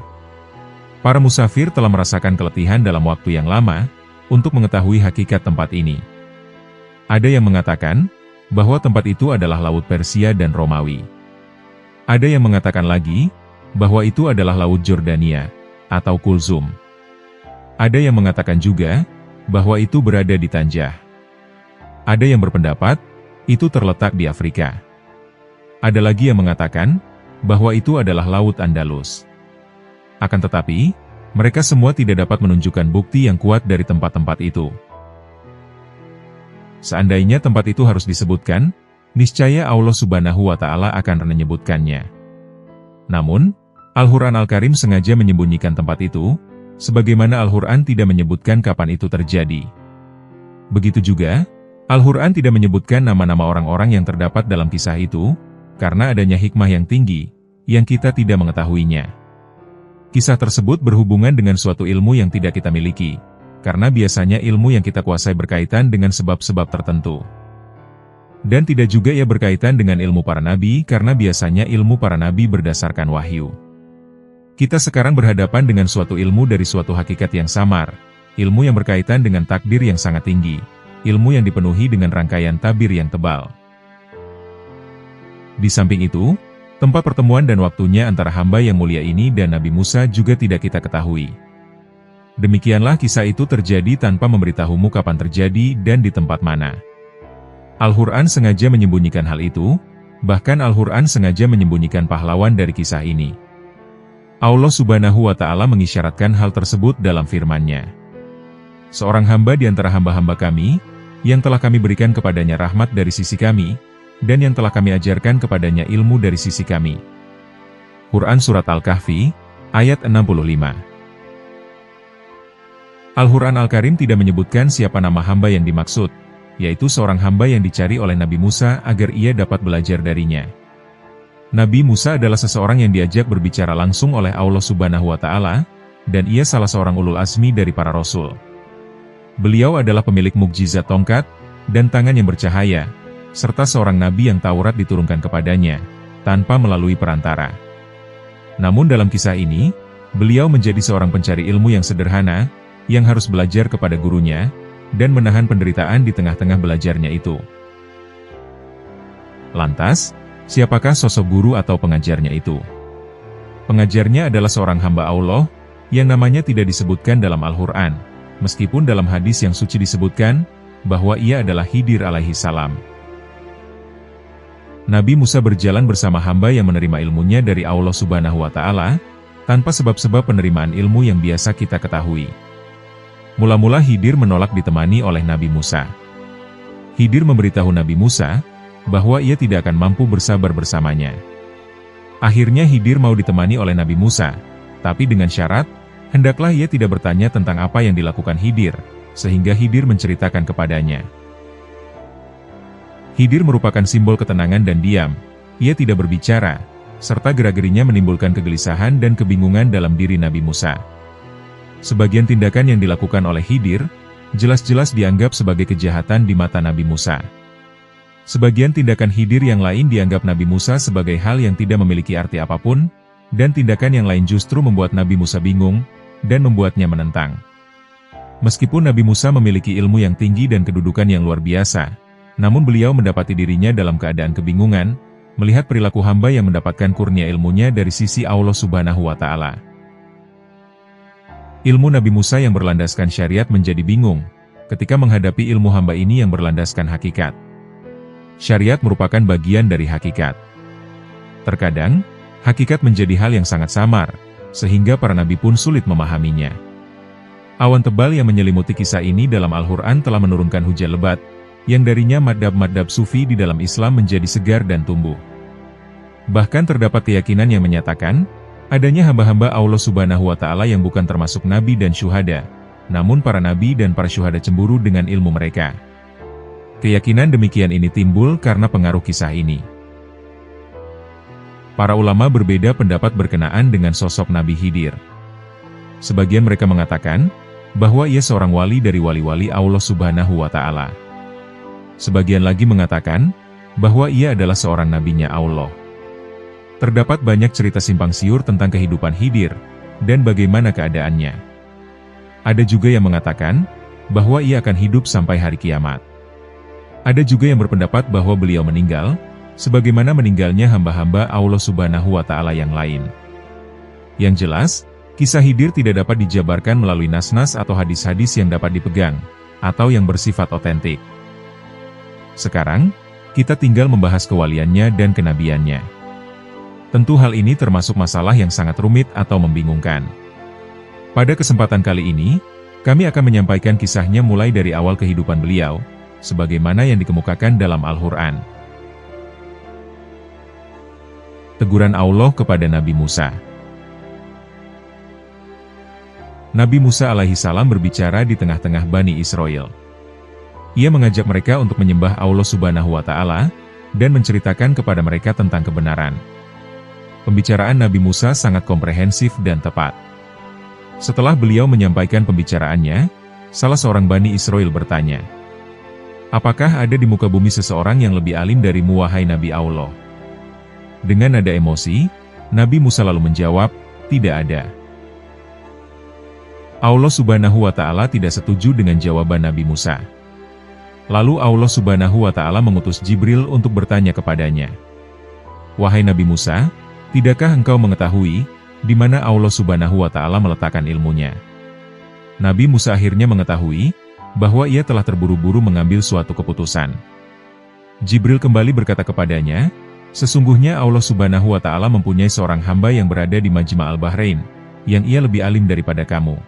Para musafir telah merasakan keletihan dalam waktu yang lama untuk mengetahui hakikat tempat ini. Ada yang mengatakan bahwa tempat itu adalah Laut Persia dan Romawi. Ada yang mengatakan lagi bahwa itu adalah Laut Jordania atau Kulzum. Ada yang mengatakan juga bahwa itu berada di Tanjah. Ada yang berpendapat itu terletak di Afrika. Ada lagi yang mengatakan bahwa itu adalah Laut Andalus. Akan tetapi, mereka semua tidak dapat menunjukkan bukti yang kuat dari tempat-tempat itu. Seandainya tempat itu harus disebutkan, niscaya Allah Subhanahu wa Ta'ala akan menyebutkannya. Namun, Al-Quran Al-Karim sengaja menyembunyikan tempat itu, sebagaimana Al-Quran tidak menyebutkan kapan itu terjadi. Begitu juga, Al-Quran tidak menyebutkan nama-nama orang-orang yang terdapat dalam kisah itu, karena adanya hikmah yang tinggi, yang kita tidak mengetahuinya. Kisah tersebut berhubungan dengan suatu ilmu yang tidak kita miliki, karena biasanya ilmu yang kita kuasai berkaitan dengan sebab-sebab tertentu. Dan tidak juga ia berkaitan dengan ilmu para nabi, karena biasanya ilmu para nabi berdasarkan wahyu. Kita sekarang berhadapan dengan suatu ilmu dari suatu hakikat yang samar, ilmu yang berkaitan dengan takdir yang sangat tinggi, ilmu yang dipenuhi dengan rangkaian tabir yang tebal. Di samping itu, tempat pertemuan dan waktunya antara hamba yang mulia ini dan Nabi Musa juga tidak kita ketahui. Demikianlah kisah itu terjadi tanpa memberitahumu kapan terjadi dan di tempat mana. Al-Quran sengaja menyembunyikan hal itu, bahkan Al-Quran sengaja menyembunyikan pahlawan dari kisah ini. Allah Subhanahu wa Ta'ala mengisyaratkan hal tersebut dalam firman-Nya. Seorang hamba di antara hamba-hamba kami, yang telah kami berikan kepadanya rahmat dari sisi kami, dan yang telah kami ajarkan kepadanya ilmu dari sisi kami. Quran Surat Al-Kahfi, ayat 65. Al-Quran Al-Karim tidak menyebutkan siapa nama hamba yang dimaksud, yaitu seorang hamba yang dicari oleh Nabi Musa agar ia dapat belajar darinya. Nabi Musa adalah seseorang yang diajak berbicara langsung oleh Allah Subhanahu wa Ta'ala, dan ia salah seorang ulul azmi dari para rasul. Beliau adalah pemilik mukjizat tongkat dan tangan yang bercahaya, serta seorang nabi yang Taurat diturunkan kepadanya, tanpa melalui perantara. Namun dalam kisah ini, beliau menjadi seorang pencari ilmu yang sederhana, yang harus belajar kepada gurunya, dan menahan penderitaan di tengah-tengah belajarnya itu. Lantas, siapakah sosok guru atau pengajarnya itu? Pengajarnya adalah seorang hamba Allah, yang namanya tidak disebutkan dalam Al-Quran, meskipun dalam hadis yang suci disebutkan, bahwa ia adalah Khidir alaihi salam. Nabi Musa berjalan bersama hamba yang menerima ilmunya dari Allah Subhanahu wa Ta'ala, tanpa sebab-sebab penerimaan ilmu yang biasa kita ketahui. Mula-mula Khidir menolak ditemani oleh Nabi Musa. Khidir memberitahu Nabi Musa bahwa ia tidak akan mampu bersabar bersamanya. Akhirnya Khidir mau ditemani oleh Nabi Musa, tapi dengan syarat, hendaklah ia tidak bertanya tentang apa yang dilakukan Khidir, sehingga Khidir menceritakan kepadanya. Khidir merupakan simbol ketenangan dan diam, ia tidak berbicara, serta gerak-gerinya menimbulkan kegelisahan dan kebingungan dalam diri Nabi Musa. Sebagian tindakan yang dilakukan oleh Khidir, jelas-jelas dianggap sebagai kejahatan di mata Nabi Musa. Sebagian tindakan Khidir yang lain dianggap Nabi Musa sebagai hal yang tidak memiliki arti apapun, dan tindakan yang lain justru membuat Nabi Musa bingung, dan membuatnya menentang. Meskipun Nabi Musa memiliki ilmu yang tinggi dan kedudukan yang luar biasa, namun beliau mendapati dirinya dalam keadaan kebingungan, melihat perilaku hamba yang mendapatkan kurnia ilmunya dari sisi Allah Subhanahu wa Ta'ala. Ilmu Nabi Musa yang berlandaskan syariat menjadi bingung, ketika menghadapi ilmu hamba ini yang berlandaskan hakikat. Syariat merupakan bagian dari hakikat. Terkadang, hakikat menjadi hal yang sangat samar, sehingga para nabi pun sulit memahaminya. Awan tebal yang menyelimuti kisah ini dalam Al-Quran telah menurunkan hujan lebat, yang darinya madhab-madhab sufi di dalam Islam menjadi segar dan tumbuh. Bahkan terdapat keyakinan yang menyatakan, adanya hamba-hamba Allah Subhanahu wa Ta'ala yang bukan termasuk nabi dan syuhada, namun para nabi dan para syuhada cemburu dengan ilmu mereka. Keyakinan demikian ini timbul karena pengaruh kisah ini. Para ulama berbeda pendapat berkenaan dengan sosok Nabi Khidir. Sebagian mereka mengatakan, bahwa ia seorang wali dari wali-wali Allah Subhanahu wa Ta'ala. Sebagian lagi mengatakan, bahwa ia adalah seorang nabinya Allah. Terdapat banyak cerita simpang siur tentang kehidupan Khidir, dan bagaimana keadaannya. Ada juga yang mengatakan, bahwa ia akan hidup sampai hari kiamat. Ada juga yang berpendapat bahwa beliau meninggal, sebagaimana meninggalnya hamba-hamba Allah Subhanahu wa Ta'ala yang lain. Yang jelas, kisah Khidir tidak dapat dijabarkan melalui nas-nas atau hadis-hadis yang dapat dipegang, atau yang bersifat otentik. Sekarang, kita tinggal membahas kewaliannya dan kenabiannya. Tentu hal ini termasuk masalah yang sangat rumit atau membingungkan. Pada kesempatan kali ini, kami akan menyampaikan kisahnya mulai dari awal kehidupan beliau, sebagaimana yang dikemukakan dalam Al-Quran. Teguran Allah kepada Nabi Musa. Nabi Musa alaihissalam berbicara di tengah-tengah Bani Israel. Ia mengajak mereka untuk menyembah Allah Subhanahu wa Ta'ala, dan menceritakan kepada mereka tentang kebenaran. Pembicaraan Nabi Musa sangat komprehensif dan tepat. Setelah beliau menyampaikan pembicaraannya, salah seorang Bani Israel bertanya, "Apakah ada di muka bumi seseorang yang lebih alim darimu wahai Nabi Allah?" Dengan nada emosi, Nabi Musa lalu menjawab, "Tidak ada." Allah Subhanahu wa Ta'ala tidak setuju dengan jawaban Nabi Musa. Lalu Allah Subhanahu wa Ta'ala mengutus Jibril untuk bertanya kepadanya, "Wahai Nabi Musa, tidakkah engkau mengetahui di mana Allah Subhanahu wa Ta'ala meletakkan ilmunya?" Nabi Musa akhirnya mengetahui bahwa ia telah terburu-buru mengambil suatu keputusan. Jibril kembali berkata kepadanya, "Sesungguhnya Allah Subhanahu wa Ta'ala mempunyai seorang hamba yang berada di Majma' al-Bahrain, yang ia lebih alim daripada kamu."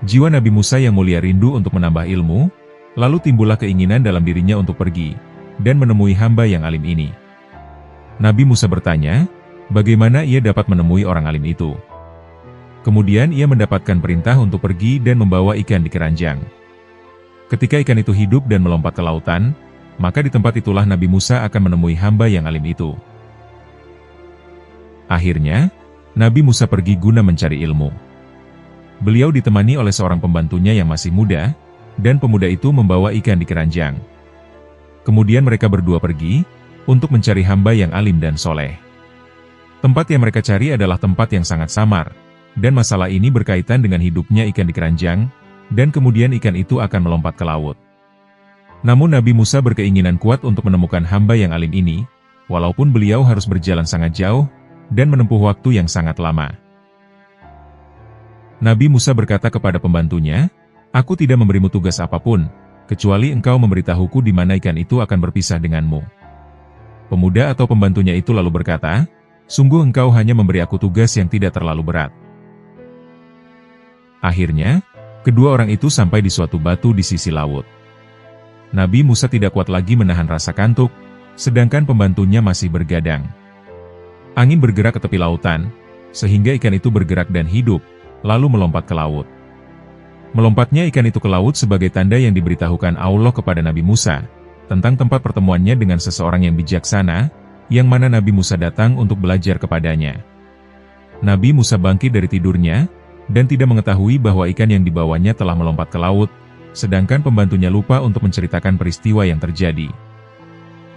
Jiwa Nabi Musa yang mulia rindu untuk menambah ilmu, lalu timbullah keinginan dalam dirinya untuk pergi dan menemui hamba yang alim ini. Nabi Musa bertanya, bagaimana ia dapat menemui orang alim itu? Kemudian ia mendapatkan perintah untuk pergi dan membawa ikan di keranjang. Ketika ikan itu hidup dan melompat ke lautan, maka di tempat itulah Nabi Musa akan menemui hamba yang alim itu. Akhirnya, Nabi Musa pergi guna mencari ilmu. Beliau ditemani oleh seorang pembantunya yang masih muda, dan pemuda itu membawa ikan di keranjang. Kemudian mereka berdua pergi untuk mencari hamba yang alim dan soleh. Tempat yang mereka cari adalah tempat yang sangat samar, dan masalah ini berkaitan dengan hidupnya ikan di keranjang, dan kemudian ikan itu akan melompat ke laut. Namun Nabi Musa berkeinginan kuat untuk menemukan hamba yang alim ini, walaupun beliau harus berjalan sangat jauh, dan menempuh waktu yang sangat lama. Nabi Musa berkata kepada pembantunya, "Aku tidak memberimu tugas apapun, kecuali engkau memberitahuku di mana ikan itu akan berpisah denganmu. Pemuda atau pembantunya itu lalu berkata, "Sungguh engkau hanya memberi aku tugas yang tidak terlalu berat." Akhirnya, kedua orang itu sampai di suatu batu di sisi laut. Nabi Musa tidak kuat lagi menahan rasa kantuk, sedangkan pembantunya masih bergadang. Angin bergerak ke tepi lautan, sehingga ikan itu bergerak dan hidup, lalu melompat ke laut. Melompatnya ikan itu ke laut sebagai tanda yang diberitahukan Allah kepada Nabi Musa, tentang tempat pertemuannya dengan seseorang yang bijaksana, yang mana Nabi Musa datang untuk belajar kepadanya. Nabi Musa bangkit dari tidurnya, dan tidak mengetahui bahwa ikan yang dibawanya telah melompat ke laut, sedangkan pembantunya lupa untuk menceritakan peristiwa yang terjadi.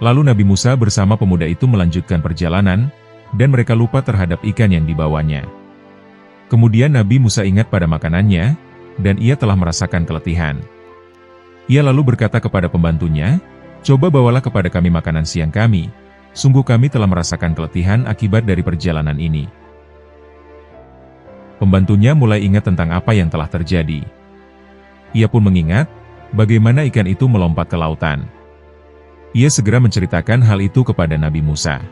Lalu Nabi Musa bersama pemuda itu melanjutkan perjalanan, dan mereka lupa terhadap ikan yang dibawanya. Kemudian Nabi Musa ingat pada makanannya, dan ia telah merasakan keletihan. Ia lalu berkata kepada pembantunya, "Coba bawalah kepada kami makanan siang kami, sungguh kami telah merasakan keletihan akibat dari perjalanan ini." Pembantunya mulai ingat tentang apa yang telah terjadi. Ia pun mengingat, bagaimana ikan itu melompat ke lautan. Ia segera menceritakan hal itu kepada Nabi Musa.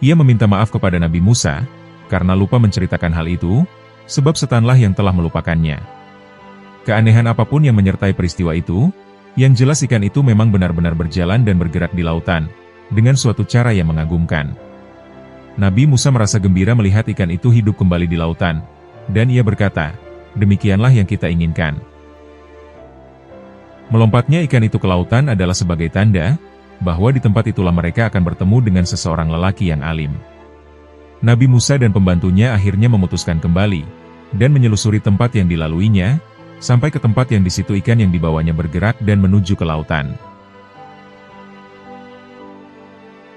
Ia meminta maaf kepada Nabi Musa, karena lupa menceritakan hal itu, sebab setanlah yang telah melupakannya. Keanehan apapun yang menyertai peristiwa itu, yang jelas ikan itu memang benar-benar berjalan dan bergerak di lautan, dengan suatu cara yang mengagumkan. Nabi Musa merasa gembira melihat ikan itu hidup kembali di lautan, dan ia berkata, "Demikianlah yang kita inginkan." Melompatnya ikan itu ke lautan adalah sebagai tanda, bahwa di tempat itulah mereka akan bertemu dengan seseorang lelaki yang alim. Nabi Musa dan pembantunya akhirnya memutuskan kembali, dan menyelusuri tempat yang dilaluinya, sampai ke tempat yang di situ ikan yang dibawanya bergerak dan menuju ke lautan.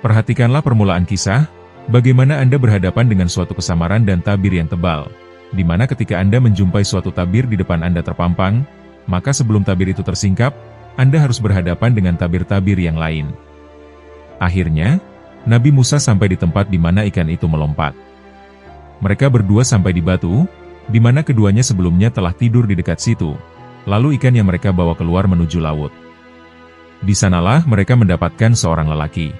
Perhatikanlah permulaan kisah, bagaimana Anda berhadapan dengan suatu kesamaran dan tabir yang tebal, di mana ketika Anda menjumpai suatu tabir di depan Anda terpampang, maka sebelum tabir itu tersingkap, Anda harus berhadapan dengan tabir-tabir yang lain. Akhirnya, Nabi Musa sampai di tempat di mana ikan itu melompat. Mereka berdua sampai di batu, di mana keduanya sebelumnya telah tidur di dekat situ, lalu ikan yang mereka bawa keluar menuju laut. Di sanalah mereka mendapatkan seorang lelaki.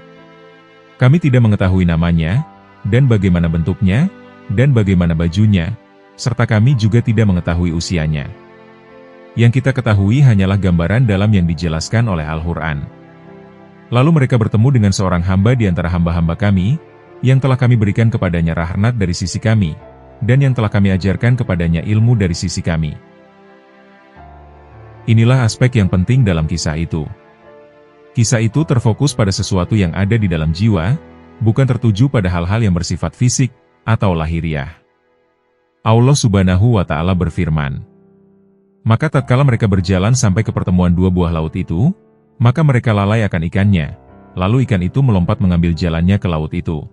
Kami tidak mengetahui namanya, dan bagaimana bentuknya, dan bagaimana bajunya, serta kami juga tidak mengetahui usianya. Yang kita ketahui hanyalah gambaran dalam yang dijelaskan oleh Al-Quran. Lalu mereka bertemu dengan seorang hamba di antara hamba-hamba kami, yang telah kami berikan kepadanya rahmat dari sisi kami, dan yang telah kami ajarkan kepadanya ilmu dari sisi kami. Inilah aspek yang penting dalam kisah itu. Kisah itu terfokus pada sesuatu yang ada di dalam jiwa, bukan tertuju pada hal-hal yang bersifat fisik atau lahiriah. Allah Subhanahu wa Ta'ala berfirman, "Maka tatkala mereka berjalan sampai ke pertemuan dua buah laut itu, maka mereka lalai akan ikannya, lalu ikan itu melompat mengambil jalannya ke laut itu.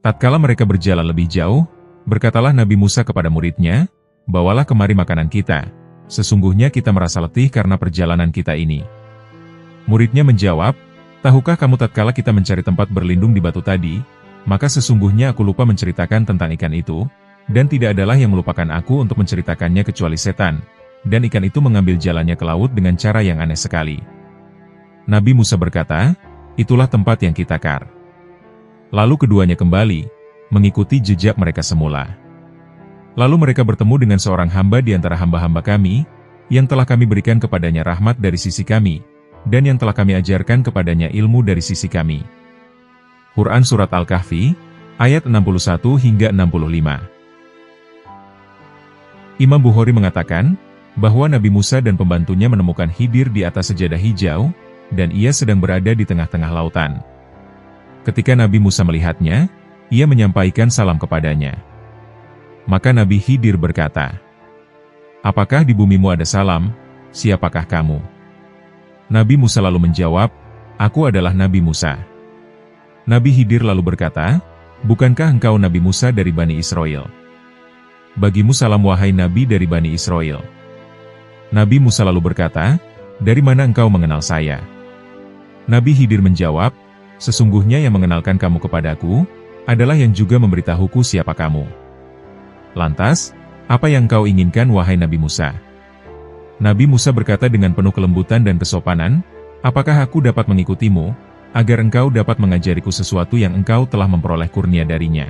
Tatkala mereka berjalan lebih jauh, berkatalah Nabi Musa kepada muridnya, 'Bawalah kemari makanan kita, sesungguhnya kita merasa letih karena perjalanan kita ini.' Muridnya menjawab, 'Tahukah kamu tatkala kita mencari tempat berlindung di batu tadi, maka sesungguhnya aku lupa menceritakan tentang ikan itu, dan tidak adalah yang melupakan aku untuk menceritakannya kecuali setan, dan ikan itu mengambil jalannya ke laut dengan cara yang aneh sekali.' Nabi Musa berkata, 'Itulah tempat yang kita kar.' Lalu keduanya kembali, mengikuti jejak mereka semula. Lalu mereka bertemu dengan seorang hamba di antara hamba-hamba kami, yang telah kami berikan kepadanya rahmat dari sisi kami, dan yang telah kami ajarkan kepadanya ilmu dari sisi kami." Quran Surat Al-Kahfi, ayat 61 hingga 65. Imam Bukhari mengatakan, bahwa Nabi Musa dan pembantunya menemukan Khidir di atas sejadah hijau, dan ia sedang berada di tengah-tengah lautan. Ketika Nabi Musa melihatnya, ia menyampaikan salam kepadanya. Maka Nabi Khidir berkata, "Apakah di bumimu ada salam? Siapakah kamu?" Nabi Musa lalu menjawab, "Aku adalah Nabi Musa." Nabi Khidir lalu berkata, "Bukankah engkau Nabi Musa dari Bani Israel? Bagimu salam wahai Nabi dari Bani Israel." Nabi Musa lalu berkata, "Dari mana engkau mengenal saya?" Nabi Khidir menjawab, "Sesungguhnya yang mengenalkan kamu kepadaku, adalah yang juga memberitahuku siapa kamu. Lantas, apa yang engkau inginkan wahai Nabi Musa?" Nabi Musa berkata dengan penuh kelembutan dan kesopanan, "Apakah aku dapat mengikutimu, agar engkau dapat mengajariku sesuatu yang engkau telah memperoleh kurnia darinya."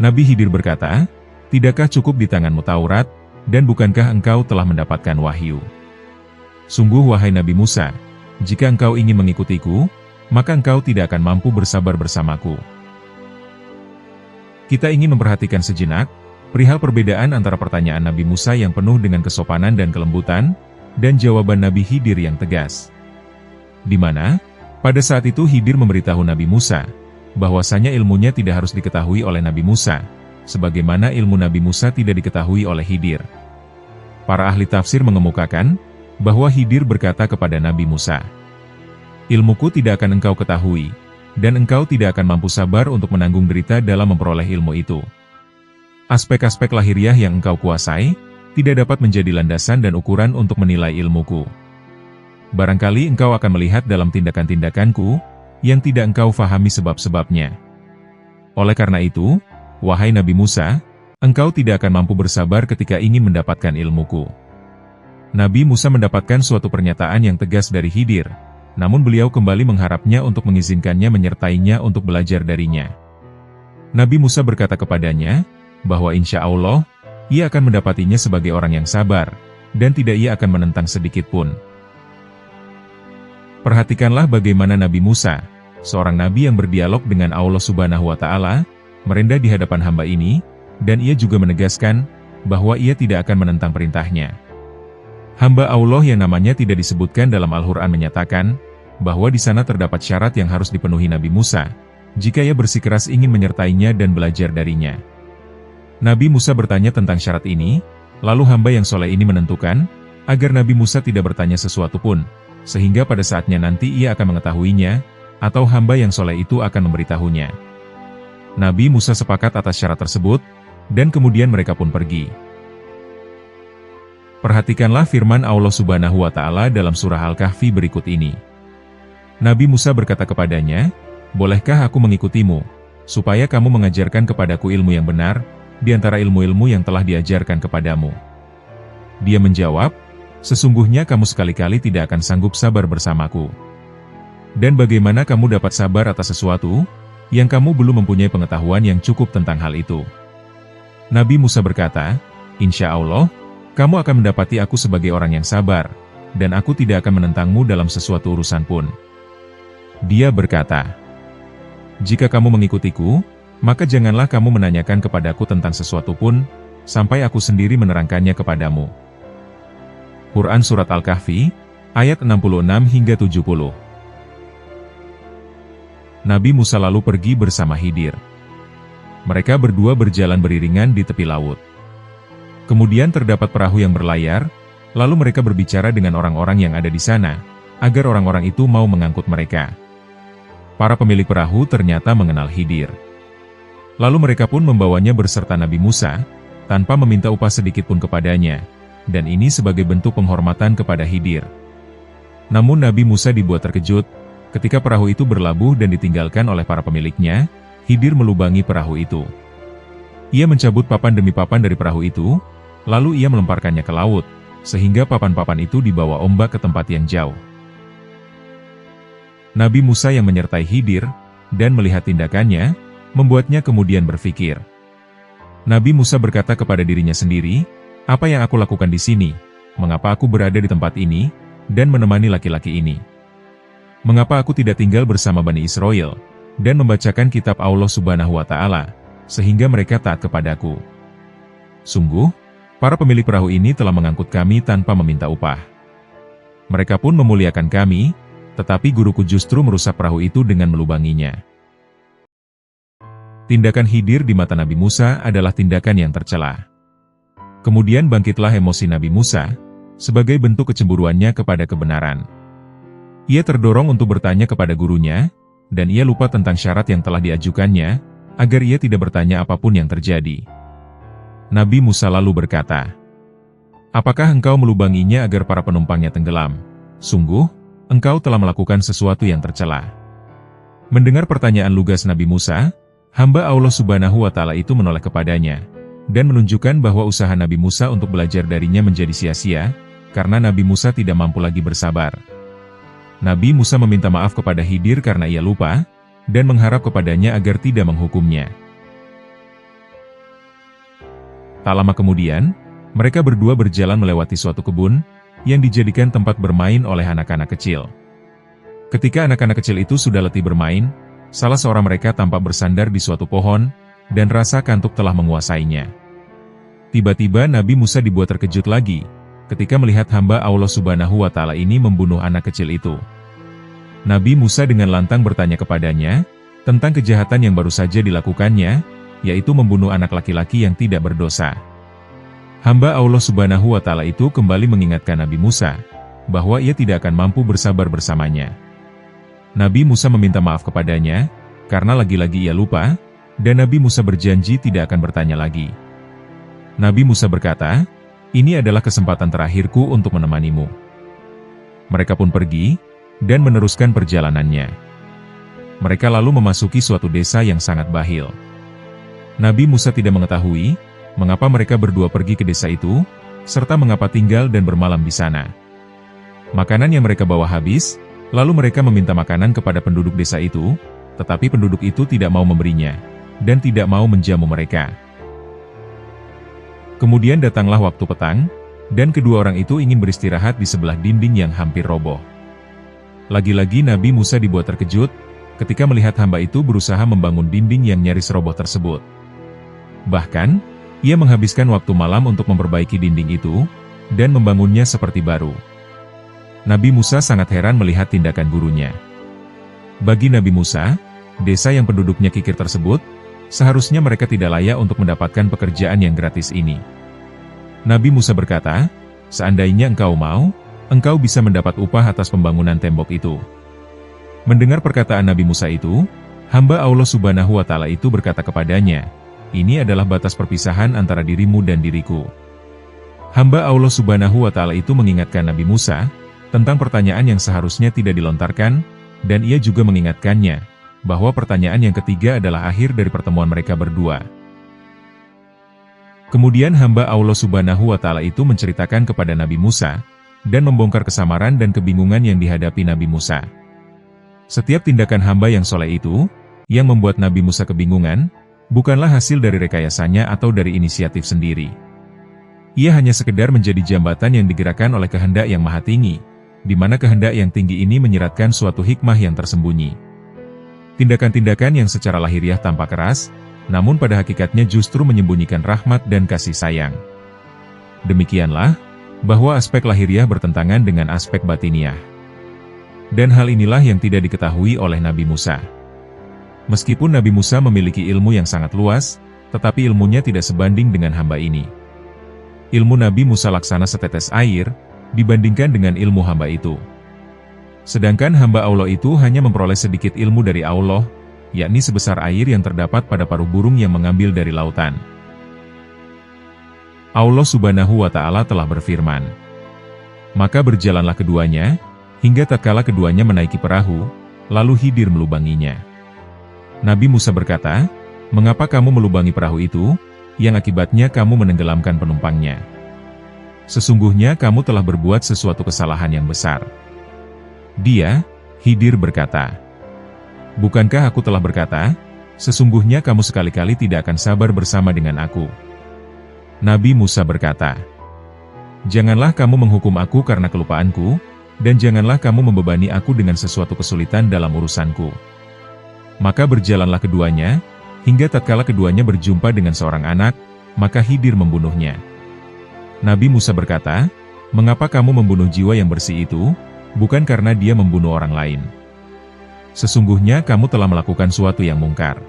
Nabi Khidir berkata, "Tidakkah cukup di tanganmu Taurat, dan bukankah engkau telah mendapatkan wahyu? Sungguh wahai Nabi Musa, jika engkau ingin mengikutiku, maka engkau tidak akan mampu bersabar bersamaku." Kita ingin memperhatikan sejenak perihal perbedaan antara pertanyaan Nabi Musa yang penuh dengan kesopanan dan kelembutan, dan jawaban Nabi Khidir yang tegas. Di mana, pada saat itu Khidir memberitahu Nabi Musa, bahwasanya ilmunya tidak harus diketahui oleh Nabi Musa, sebagaimana ilmu Nabi Musa tidak diketahui oleh Khidir. Para ahli tafsir mengemukakan, bahwa Khidir berkata kepada Nabi Musa, "Ilmuku tidak akan engkau ketahui, dan engkau tidak akan mampu sabar untuk menanggung derita dalam memperoleh ilmu itu. Aspek-aspek lahiriah yang engkau kuasai, tidak dapat menjadi landasan dan ukuran untuk menilai ilmuku. Barangkali engkau akan melihat dalam tindakan-tindakanku, yang tidak engkau fahami sebab-sebabnya. Oleh karena itu, wahai Nabi Musa, engkau tidak akan mampu bersabar ketika ingin mendapatkan ilmuku." Nabi Musa mendapatkan suatu pernyataan yang tegas dari Khidir, namun beliau kembali mengharapnya untuk mengizinkannya menyertainya untuk belajar darinya. Nabi Musa berkata kepadanya, bahwa insya Allah, ia akan mendapatinya sebagai orang yang sabar, dan tidak ia akan menentang sedikit pun. Perhatikanlah bagaimana Nabi Musa, seorang nabi yang berdialog dengan Allah Subhanahu wa Ta'ala, merendah di hadapan hamba ini, dan ia juga menegaskan bahwa ia tidak akan menentang perintahnya. Hamba Allah yang namanya tidak disebutkan dalam Al-Quran menyatakan bahwa di sana terdapat syarat yang harus dipenuhi Nabi Musa, jika ia bersikeras ingin menyertainya dan belajar darinya. Nabi Musa bertanya tentang syarat ini, lalu hamba yang soleh ini menentukan agar Nabi Musa tidak bertanya sesuatu pun, sehingga pada saatnya nanti ia akan mengetahuinya, atau hamba yang soleh itu akan memberitahunya. Nabi Musa sepakat atas syarat tersebut, dan kemudian mereka pun pergi. Perhatikanlah firman Allah Subhanahu wa Ta'ala dalam surah Al-Kahfi berikut ini. Nabi Musa berkata kepadanya, "Bolehkah aku mengikutimu, supaya kamu mengajarkan kepadaku ilmu yang benar, di antara ilmu-ilmu yang telah diajarkan kepadamu?" Dia menjawab, "Sesungguhnya kamu sekali-kali tidak akan sanggup sabar bersamaku. Dan bagaimana kamu dapat sabar atas sesuatu, yang kamu belum mempunyai pengetahuan yang cukup tentang hal itu?" Nabi Musa berkata, "Insya Allah, kamu akan mendapati aku sebagai orang yang sabar, dan aku tidak akan menentangmu dalam sesuatu urusan pun." Dia berkata, "Jika kamu mengikutiku, maka janganlah kamu menanyakan kepadaku tentang sesuatu pun, sampai aku sendiri menerangkannya kepadamu." Quran Surat Al-Kahfi, ayat 66 hingga 70. Nabi Musa lalu pergi bersama Khidir. Mereka berdua berjalan beriringan di tepi laut. Kemudian terdapat perahu yang berlayar, lalu mereka berbicara dengan orang-orang yang ada di sana, agar orang-orang itu mau mengangkut mereka. Para pemilik perahu ternyata mengenal Khidir. Lalu mereka pun membawanya berserta Nabi Musa, tanpa meminta upah sedikit pun kepadanya, dan ini sebagai bentuk penghormatan kepada Khidir. Namun Nabi Musa dibuat terkejut, ketika perahu itu berlabuh dan ditinggalkan oleh para pemiliknya, Khidir melubangi perahu itu. Ia mencabut papan demi papan dari perahu itu, lalu ia melemparkannya ke laut, sehingga papan-papan itu dibawa ombak ke tempat yang jauh. Nabi Musa yang menyertai Khidir, dan melihat tindakannya, membuatnya kemudian berpikir. Nabi Musa berkata kepada dirinya sendiri, "Apa yang aku lakukan di sini? Mengapa aku berada di tempat ini, dan menemani laki-laki ini? Mengapa aku tidak tinggal bersama Bani Israel, dan membacakan kitab Allah Subhanahu wa Ta'ala, sehingga mereka taat kepadaku? Sungguh, para pemilik perahu ini telah mengangkut kami tanpa meminta upah. Mereka pun memuliakan kami, tetapi guruku justru merusak perahu itu dengan melubanginya." Tindakan Khidir di mata Nabi Musa adalah tindakan yang tercela. Kemudian bangkitlah emosi Nabi Musa, sebagai bentuk kecemburuannya kepada kebenaran. Ia terdorong untuk bertanya kepada gurunya, dan ia lupa tentang syarat yang telah diajukannya, agar ia tidak bertanya apapun yang terjadi. Nabi Musa lalu berkata, "Apakah engkau melubanginya agar para penumpangnya tenggelam? Sungguh, engkau telah melakukan sesuatu yang tercela." Mendengar pertanyaan lugas Nabi Musa, hamba Allah Subhanahu wa Ta'ala itu menoleh kepadanya, dan menunjukkan bahwa usaha Nabi Musa untuk belajar darinya menjadi sia-sia, karena Nabi Musa tidak mampu lagi bersabar. Nabi Musa meminta maaf kepada Khidir karena ia lupa, dan mengharap kepadanya agar tidak menghukumnya. Tak lama kemudian, mereka berdua berjalan melewati suatu kebun, yang dijadikan tempat bermain oleh anak-anak kecil. Ketika anak-anak kecil itu sudah letih bermain, salah seorang mereka tampak bersandar di suatu pohon, dan rasa kantuk telah menguasainya. Tiba-tiba Nabi Musa dibuat terkejut lagi, ketika melihat hamba Allah Subhanahu wa Ta'ala ini membunuh anak kecil itu. Nabi Musa dengan lantang bertanya kepadanya, tentang kejahatan yang baru saja dilakukannya, yaitu membunuh anak laki-laki yang tidak berdosa. Hamba Allah Subhanahu wa Ta'ala itu kembali mengingatkan Nabi Musa, bahwa ia tidak akan mampu bersabar bersamanya. Nabi Musa meminta maaf kepadanya, karena lagi-lagi ia lupa, dan Nabi Musa berjanji tidak akan bertanya lagi. Nabi Musa berkata, "Ini adalah kesempatan terakhirku untuk menemanimu." Mereka pun pergi, dan meneruskan perjalanannya. Mereka lalu memasuki suatu desa yang sangat bahil. Nabi Musa tidak mengetahui, mengapa mereka berdua pergi ke desa itu, serta mengapa tinggal dan bermalam di sana. Makanan yang mereka bawa habis, lalu mereka meminta makanan kepada penduduk desa itu, tetapi penduduk itu tidak mau memberinya, dan tidak mau menjamu mereka. Kemudian datanglah waktu petang, dan kedua orang itu ingin beristirahat di sebelah dinding yang hampir roboh. Lagi-lagi Nabi Musa dibuat terkejut, ketika melihat hamba itu berusaha membangun dinding yang nyaris roboh tersebut. Bahkan, ia menghabiskan waktu malam untuk memperbaiki dinding itu, dan membangunnya seperti baru. Nabi Musa sangat heran melihat tindakan gurunya. Bagi Nabi Musa, desa yang penduduknya kikir tersebut, seharusnya mereka tidak layak untuk mendapatkan pekerjaan yang gratis ini. Nabi Musa berkata, "Seandainya engkau mau, engkau bisa mendapat upah atas pembangunan tembok itu." Mendengar perkataan Nabi Musa itu, hamba Allah Subhanahu wa Ta'ala itu berkata kepadanya, "Ini adalah batas perpisahan antara dirimu dan diriku." Hamba Allah Subhanahu wa Ta'ala itu mengingatkan Nabi Musa tentang pertanyaan yang seharusnya tidak dilontarkan, dan ia juga mengingatkannya bahwa pertanyaan yang ketiga adalah akhir dari pertemuan mereka berdua. Kemudian hamba Allah Subhanahu wa Ta'ala itu menceritakan kepada Nabi Musa, dan membongkar kesamaran dan kebingungan yang dihadapi Nabi Musa. Setiap tindakan hamba yang soleh itu, yang membuat Nabi Musa kebingungan, bukanlah hasil dari rekayasanya atau dari inisiatif sendiri. Ia hanya sekedar menjadi jambatan yang digerakkan oleh kehendak yang maha tinggi, di mana kehendak yang tinggi ini menyiratkan suatu hikmah yang tersembunyi. Tindakan-tindakan yang secara lahiriah tampak keras, namun pada hakikatnya justru menyembunyikan rahmat dan kasih sayang. Demikianlah, bahwa aspek lahiriah bertentangan dengan aspek batiniah. Dan hal inilah yang tidak diketahui oleh Nabi Musa. Meskipun Nabi Musa memiliki ilmu yang sangat luas, tetapi ilmunya tidak sebanding dengan hamba ini. Ilmu Nabi Musa laksana setetes air, dibandingkan dengan ilmu hamba itu. Sedangkan hamba Allah itu hanya memperoleh sedikit ilmu dari Allah, yakni sebesar air yang terdapat pada paruh burung yang mengambil dari lautan. Allah Subhanahu wa Ta'ala telah berfirman, "Maka berjalanlah keduanya, hingga tatkala keduanya menaiki perahu, lalu Khidir melubanginya." Nabi Musa berkata, "Mengapa kamu melubangi perahu itu, yang akibatnya kamu menenggelamkan penumpangnya? Sesungguhnya kamu telah berbuat sesuatu kesalahan yang besar." Dia, Khidir berkata, "Bukankah aku telah berkata, sesungguhnya kamu sekali-kali tidak akan sabar bersama dengan aku?" Nabi Musa berkata, "Janganlah kamu menghukum aku karena kelupaanku, dan janganlah kamu membebani aku dengan sesuatu kesulitan dalam urusanku." Maka berjalanlah keduanya, hingga tatkala keduanya berjumpa dengan seorang anak, maka Khidir membunuhnya. Nabi Musa berkata, "Mengapa kamu membunuh jiwa yang bersih itu, bukan karena dia membunuh orang lain? Sesungguhnya kamu telah melakukan suatu yang mungkar."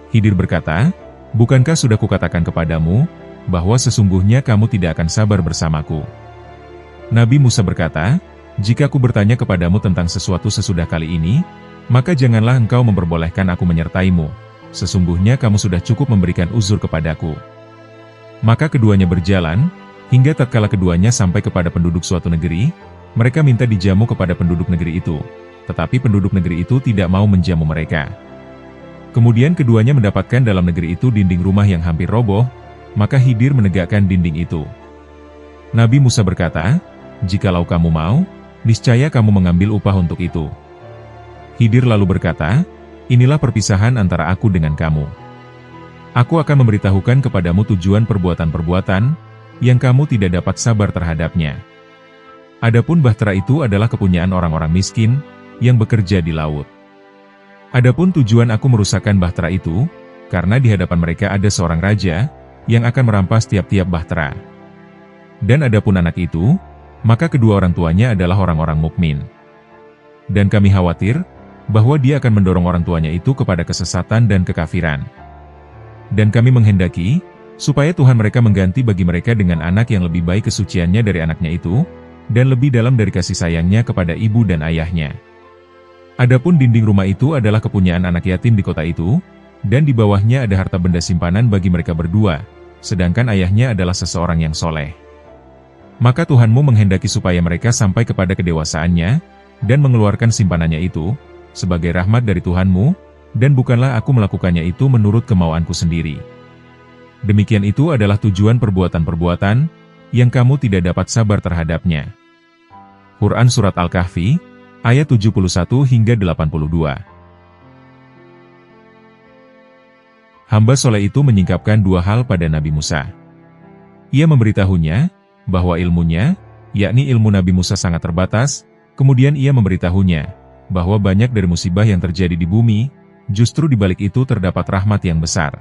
Khidir berkata, "Bukankah sudah kukatakan kepadamu, bahwa sesungguhnya kamu tidak akan sabar bersamaku?" Nabi Musa berkata, "Jika aku bertanya kepadamu tentang sesuatu sesudah kali ini, maka janganlah engkau memperbolehkan aku menyertaimu, sesungguhnya kamu sudah cukup memberikan uzur kepadaku." Maka keduanya berjalan, hingga tatkala keduanya sampai kepada penduduk suatu negeri, mereka minta dijamu kepada penduduk negeri itu, tetapi penduduk negeri itu tidak mau menjamu mereka. Kemudian keduanya mendapatkan dalam negeri itu dinding rumah yang hampir roboh, maka Khidir menegakkan dinding itu. Nabi Musa berkata, "Jikalau kamu mau, niscaya kamu mengambil upah untuk itu." Khidir lalu berkata, "Inilah perpisahan antara aku dengan kamu. Aku akan memberitahukan kepadamu tujuan perbuatan-perbuatan yang kamu tidak dapat sabar terhadapnya. Adapun bahtera itu adalah kepunyaan orang-orang miskin yang bekerja di laut. Adapun tujuan aku merusakkan bahtera itu, karena di hadapan mereka ada seorang raja yang akan merampas tiap-tiap bahtera. Dan adapun anak itu, maka kedua orang tuanya adalah orang-orang mukmin. Dan kami khawatir bahwa dia akan mendorong orang tuanya itu kepada kesesatan dan kekafiran. Dan kami menghendaki supaya Tuhan mereka mengganti bagi mereka dengan anak yang lebih baik kesuciannya dari anaknya itu, dan lebih dalam dari kasih sayangnya kepada ibu dan ayahnya. Adapun dinding rumah itu adalah kepunyaan anak yatim di kota itu, dan di bawahnya ada harta benda simpanan bagi mereka berdua, sedangkan ayahnya adalah seseorang yang soleh. Maka Tuhanmu menghendaki supaya mereka sampai kepada kedewasaannya, dan mengeluarkan simpanannya itu, sebagai rahmat dari Tuhanmu, dan bukanlah aku melakukannya itu menurut kemauanku sendiri. Demikian itu adalah tujuan perbuatan-perbuatan yang kamu tidak dapat sabar terhadapnya." Quran Surat Al-Kahfi, ayat 71 hingga 82. Hamba soleh itu menyingkapkan dua hal pada Nabi Musa. Ia memberitahunya bahwa ilmunya, yakni ilmu Nabi Musa sangat terbatas, kemudian ia memberitahunya bahwa banyak dari musibah yang terjadi di bumi, justru di balik itu terdapat rahmat yang besar.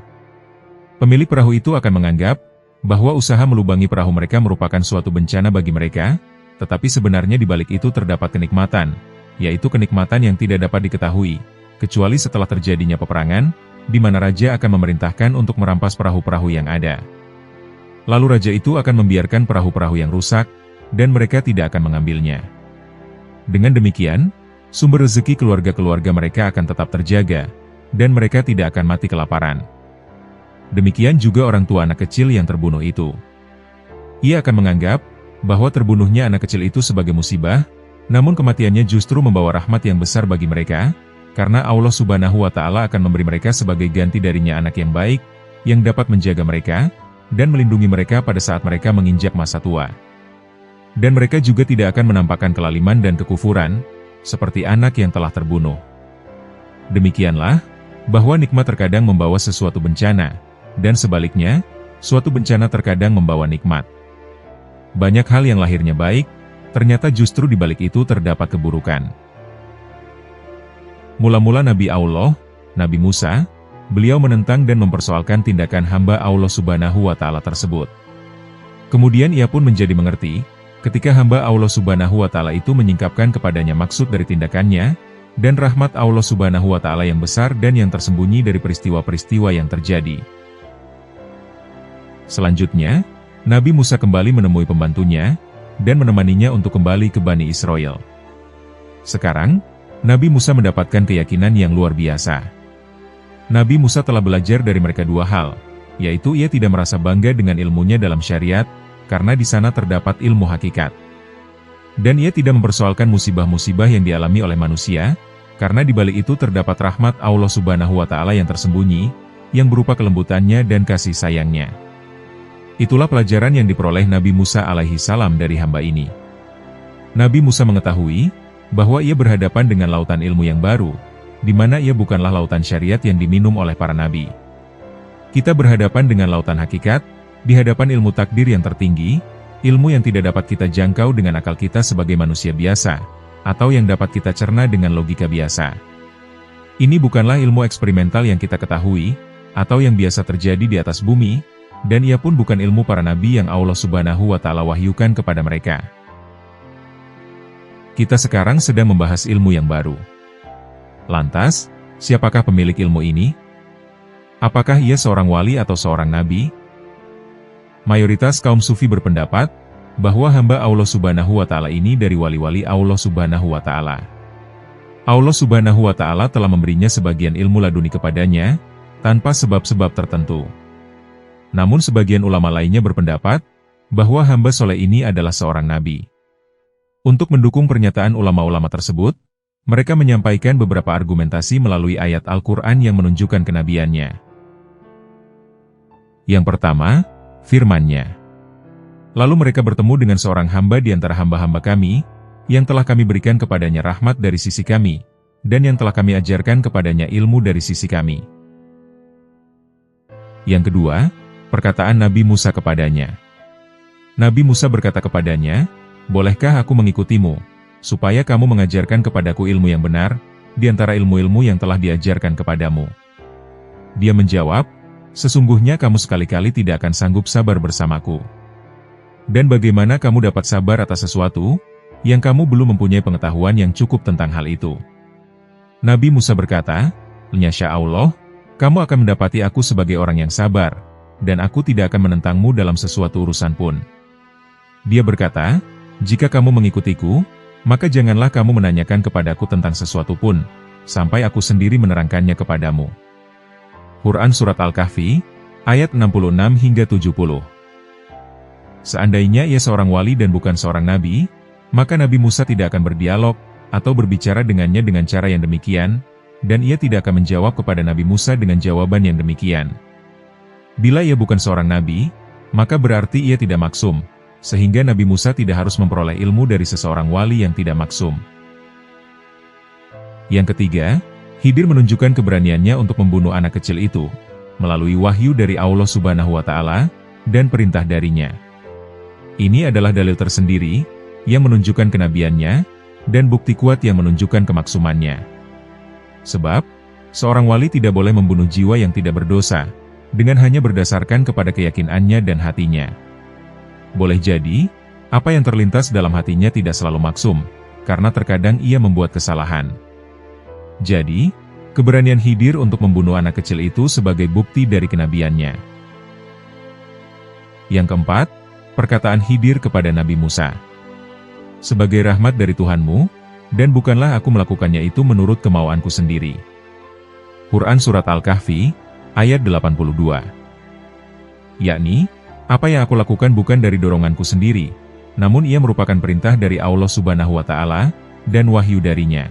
Pemilik perahu itu akan menganggap bahwa usaha melubangi perahu mereka merupakan suatu bencana bagi mereka, tetapi sebenarnya di balik itu terdapat kenikmatan, yaitu kenikmatan yang tidak dapat diketahui, kecuali setelah terjadinya peperangan, di mana raja akan memerintahkan untuk merampas perahu-perahu yang ada. Lalu raja itu akan membiarkan perahu-perahu yang rusak, dan mereka tidak akan mengambilnya. Dengan demikian, sumber rezeki keluarga-keluarga mereka akan tetap terjaga, dan mereka tidak akan mati kelaparan. Demikian juga orang tua anak kecil yang terbunuh itu. Ia akan menganggap bahwa terbunuhnya anak kecil itu sebagai musibah, namun kematiannya justru membawa rahmat yang besar bagi mereka, karena Allah Subhanahu wa Ta'ala akan memberi mereka sebagai ganti darinya anak yang baik, yang dapat menjaga mereka, dan melindungi mereka pada saat mereka menginjak masa tua. Dan mereka juga tidak akan menampakkan kelaliman dan kekufuran, seperti anak yang telah terbunuh. Demikianlah, bahwa nikmat terkadang membawa sesuatu bencana, dan sebaliknya, suatu bencana terkadang membawa nikmat. Banyak hal yang lahirnya baik, ternyata justru di balik itu terdapat keburukan. Mula-mula Nabi Allah, Nabi Musa, beliau menentang dan mempersoalkan tindakan hamba Allah Subhanahu wa Ta'ala tersebut. Kemudian ia pun menjadi mengerti, ketika hamba Allah Subhanahu wa Ta'ala itu menyingkapkan kepadanya maksud dari tindakannya, dan rahmat Allah Subhanahu wa Ta'ala yang besar dan yang tersembunyi dari peristiwa-peristiwa yang terjadi. Selanjutnya, Nabi Musa kembali menemui pembantunya, dan menemaninya untuk kembali ke Bani Israel. Sekarang, Nabi Musa mendapatkan keyakinan yang luar biasa. Nabi Musa telah belajar dari mereka dua hal, yaitu ia tidak merasa bangga dengan ilmunya dalam syariat, karena di sana terdapat ilmu hakikat. Dan ia tidak mempersoalkan musibah-musibah yang dialami oleh manusia, karena di balik itu terdapat rahmat Allah Subhanahu wa Ta'ala yang tersembunyi, yang berupa kelembutannya dan kasih sayangnya. Itulah pelajaran yang diperoleh Nabi Musa alaihi salam dari hamba ini. Nabi Musa mengetahui bahwa ia berhadapan dengan lautan ilmu yang baru, di mana ia bukanlah lautan syariat yang diminum oleh para nabi. Kita berhadapan dengan lautan hakikat, di hadapan ilmu takdir yang tertinggi, ilmu yang tidak dapat kita jangkau dengan akal kita sebagai manusia biasa, atau yang dapat kita cerna dengan logika biasa. Ini bukanlah ilmu eksperimental yang kita ketahui, atau yang biasa terjadi di atas bumi, dan ia pun bukan ilmu para nabi yang Allah Subhanahu wa Ta'ala wahyukan kepada mereka. Kita sekarang sedang membahas ilmu yang baru. Lantas, siapakah pemilik ilmu ini? Apakah ia seorang wali atau seorang nabi? Mayoritas kaum sufi berpendapat bahwa hamba Allah Subhanahu wa Ta'ala ini dari wali-wali Allah Subhanahu wa Ta'ala. Allah Subhanahu wa Ta'ala telah memberinya sebagian ilmu laduni kepadanya, tanpa sebab-sebab tertentu. Namun sebagian ulama lainnya berpendapat bahwa hamba soleh ini adalah seorang nabi. Untuk mendukung pernyataan ulama-ulama tersebut, mereka menyampaikan beberapa argumentasi melalui ayat Al-Quran yang menunjukkan kenabiannya. Yang pertama, firman-Nya. Lalu mereka bertemu dengan seorang hamba di antara hamba-hamba kami, yang telah kami berikan kepadanya rahmat dari sisi kami, dan yang telah kami ajarkan kepadanya ilmu dari sisi kami. Yang kedua, perkataan Nabi Musa kepadanya. Nabi Musa berkata kepadanya, "Bolehkah aku mengikutimu, supaya kamu mengajarkan kepadaku ilmu yang benar, di antara ilmu-ilmu yang telah diajarkan kepadamu?" Dia menjawab, "Sesungguhnya kamu sekali-kali tidak akan sanggup sabar bersamaku. Dan bagaimana kamu dapat sabar atas sesuatu, yang kamu belum mempunyai pengetahuan yang cukup tentang hal itu?" Nabi Musa berkata, "Nyasya Allah, kamu akan mendapati aku sebagai orang yang sabar, dan aku tidak akan menentangmu dalam sesuatu urusan pun." Dia berkata, "Jika kamu mengikutiku, maka janganlah kamu menanyakan kepadaku tentang sesuatu pun, sampai aku sendiri menerangkannya kepadamu." Quran Surat Al-Kahfi, ayat 66 hingga 70. Seandainya ia seorang wali dan bukan seorang nabi, maka Nabi Musa tidak akan berdialog, atau berbicara dengannya dengan cara yang demikian, dan ia tidak akan menjawab kepada Nabi Musa dengan jawaban yang demikian. Bila ia bukan seorang nabi, maka berarti ia tidak maksum, sehingga Nabi Musa tidak harus memperoleh ilmu dari seseorang wali yang tidak maksum. Yang ketiga, Khidir menunjukkan keberaniannya untuk membunuh anak kecil itu, melalui wahyu dari Allah Subhanahu wa Ta'ala, dan perintah darinya. Ini adalah dalil tersendiri, yang menunjukkan kenabiannya, dan bukti kuat yang menunjukkan kemaksumannya. Sebab, seorang wali tidak boleh membunuh jiwa yang tidak berdosa, dengan hanya berdasarkan kepada keyakinannya dan hatinya. Boleh jadi, apa yang terlintas dalam hatinya tidak selalu maksum, karena terkadang ia membuat kesalahan. Jadi, keberanian Khidir untuk membunuh anak kecil itu sebagai bukti dari kenabiannya. Yang keempat, perkataan Khidir kepada Nabi Musa. "Sebagai rahmat dari Tuhanmu, dan bukanlah aku melakukannya itu menurut kemauanku sendiri." Quran Surat Al-Kahfi, ayat 82. Yakni, apa yang aku lakukan bukan dari doronganku sendiri, namun ia merupakan perintah dari Allah Subhanahu wa Ta'ala, dan wahyu darinya.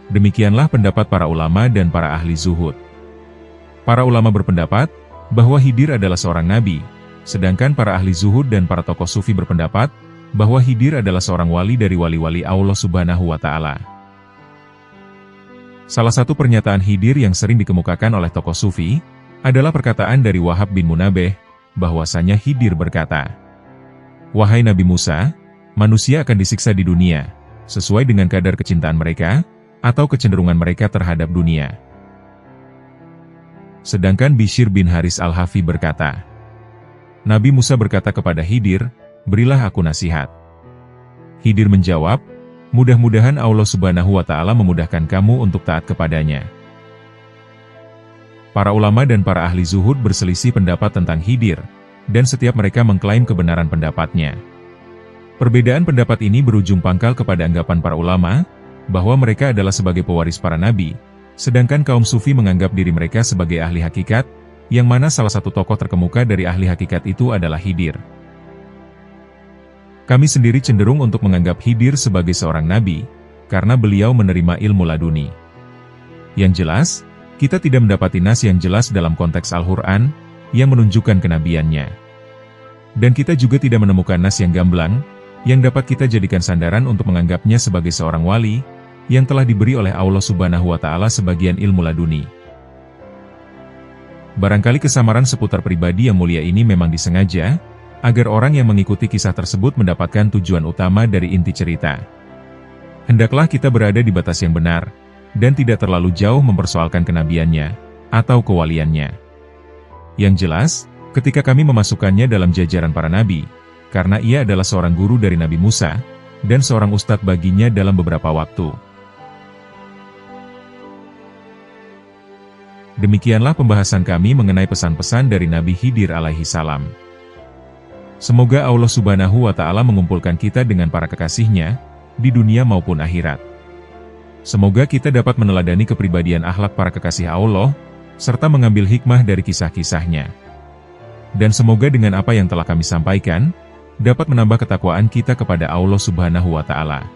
Demikianlah pendapat para ulama dan para ahli zuhud. Para ulama berpendapat bahwa Khidir adalah seorang nabi, sedangkan para ahli zuhud dan para tokoh sufi berpendapat bahwa Khidir adalah seorang wali dari wali-wali Allah Subhanahu wa Ta'ala. Salah satu pernyataan Khidir yang sering dikemukakan oleh tokoh sufi adalah perkataan dari Wahab bin Munabeh, bahwasanya Khidir berkata, "Wahai Nabi Musa, manusia akan disiksa di dunia, sesuai dengan kadar kecintaan mereka, atau kecenderungan mereka terhadap dunia." Sedangkan Bishr bin Haris Al-Hafi berkata, Nabi Musa berkata kepada Khidir, "Berilah aku nasihat." Khidir menjawab, "Mudah-mudahan Allah Subhanahu wa Ta'ala memudahkan kamu untuk taat kepadanya." Para ulama dan para ahli zuhud berselisih pendapat tentang Khidir, dan setiap mereka mengklaim kebenaran pendapatnya. Perbedaan pendapat ini berujung pangkal kepada anggapan para ulama, bahwa mereka adalah sebagai pewaris para nabi, sedangkan kaum sufi menganggap diri mereka sebagai ahli hakikat, yang mana salah satu tokoh terkemuka dari ahli hakikat itu adalah Khidir. Kami sendiri cenderung untuk menganggap Khidir sebagai seorang nabi, karena beliau menerima ilmu laduni. Yang jelas, kita tidak mendapati nas yang jelas dalam konteks Al-Quran, yang menunjukkan kenabiannya. Dan kita juga tidak menemukan nas yang gamblang, yang dapat kita jadikan sandaran untuk menganggapnya sebagai seorang wali, yang telah diberi oleh Allah Subhanahu wa Ta'ala sebagian ilmu laduni. Barangkali kesamaran seputar pribadi yang mulia ini memang disengaja, agar orang yang mengikuti kisah tersebut mendapatkan tujuan utama dari inti cerita. Hendaklah kita berada di batas yang benar, dan tidak terlalu jauh mempersoalkan kenabiannya, atau kewaliannya. Yang jelas, ketika kami memasukkannya dalam jajaran para nabi, karena ia adalah seorang guru dari Nabi Musa, dan seorang ustadz baginya dalam beberapa waktu. Demikianlah pembahasan kami mengenai pesan-pesan dari Nabi Khidir alaihi salam. Semoga Allah Subhanahu wa Ta'ala mengumpulkan kita dengan para kekasihnya, di dunia maupun akhirat. Semoga kita dapat meneladani kepribadian akhlak para kekasih Allah, serta mengambil hikmah dari kisah-kisahnya. Dan semoga dengan apa yang telah kami sampaikan, dapat menambah ketakwaan kita kepada Allah Subhanahu wa Ta'ala.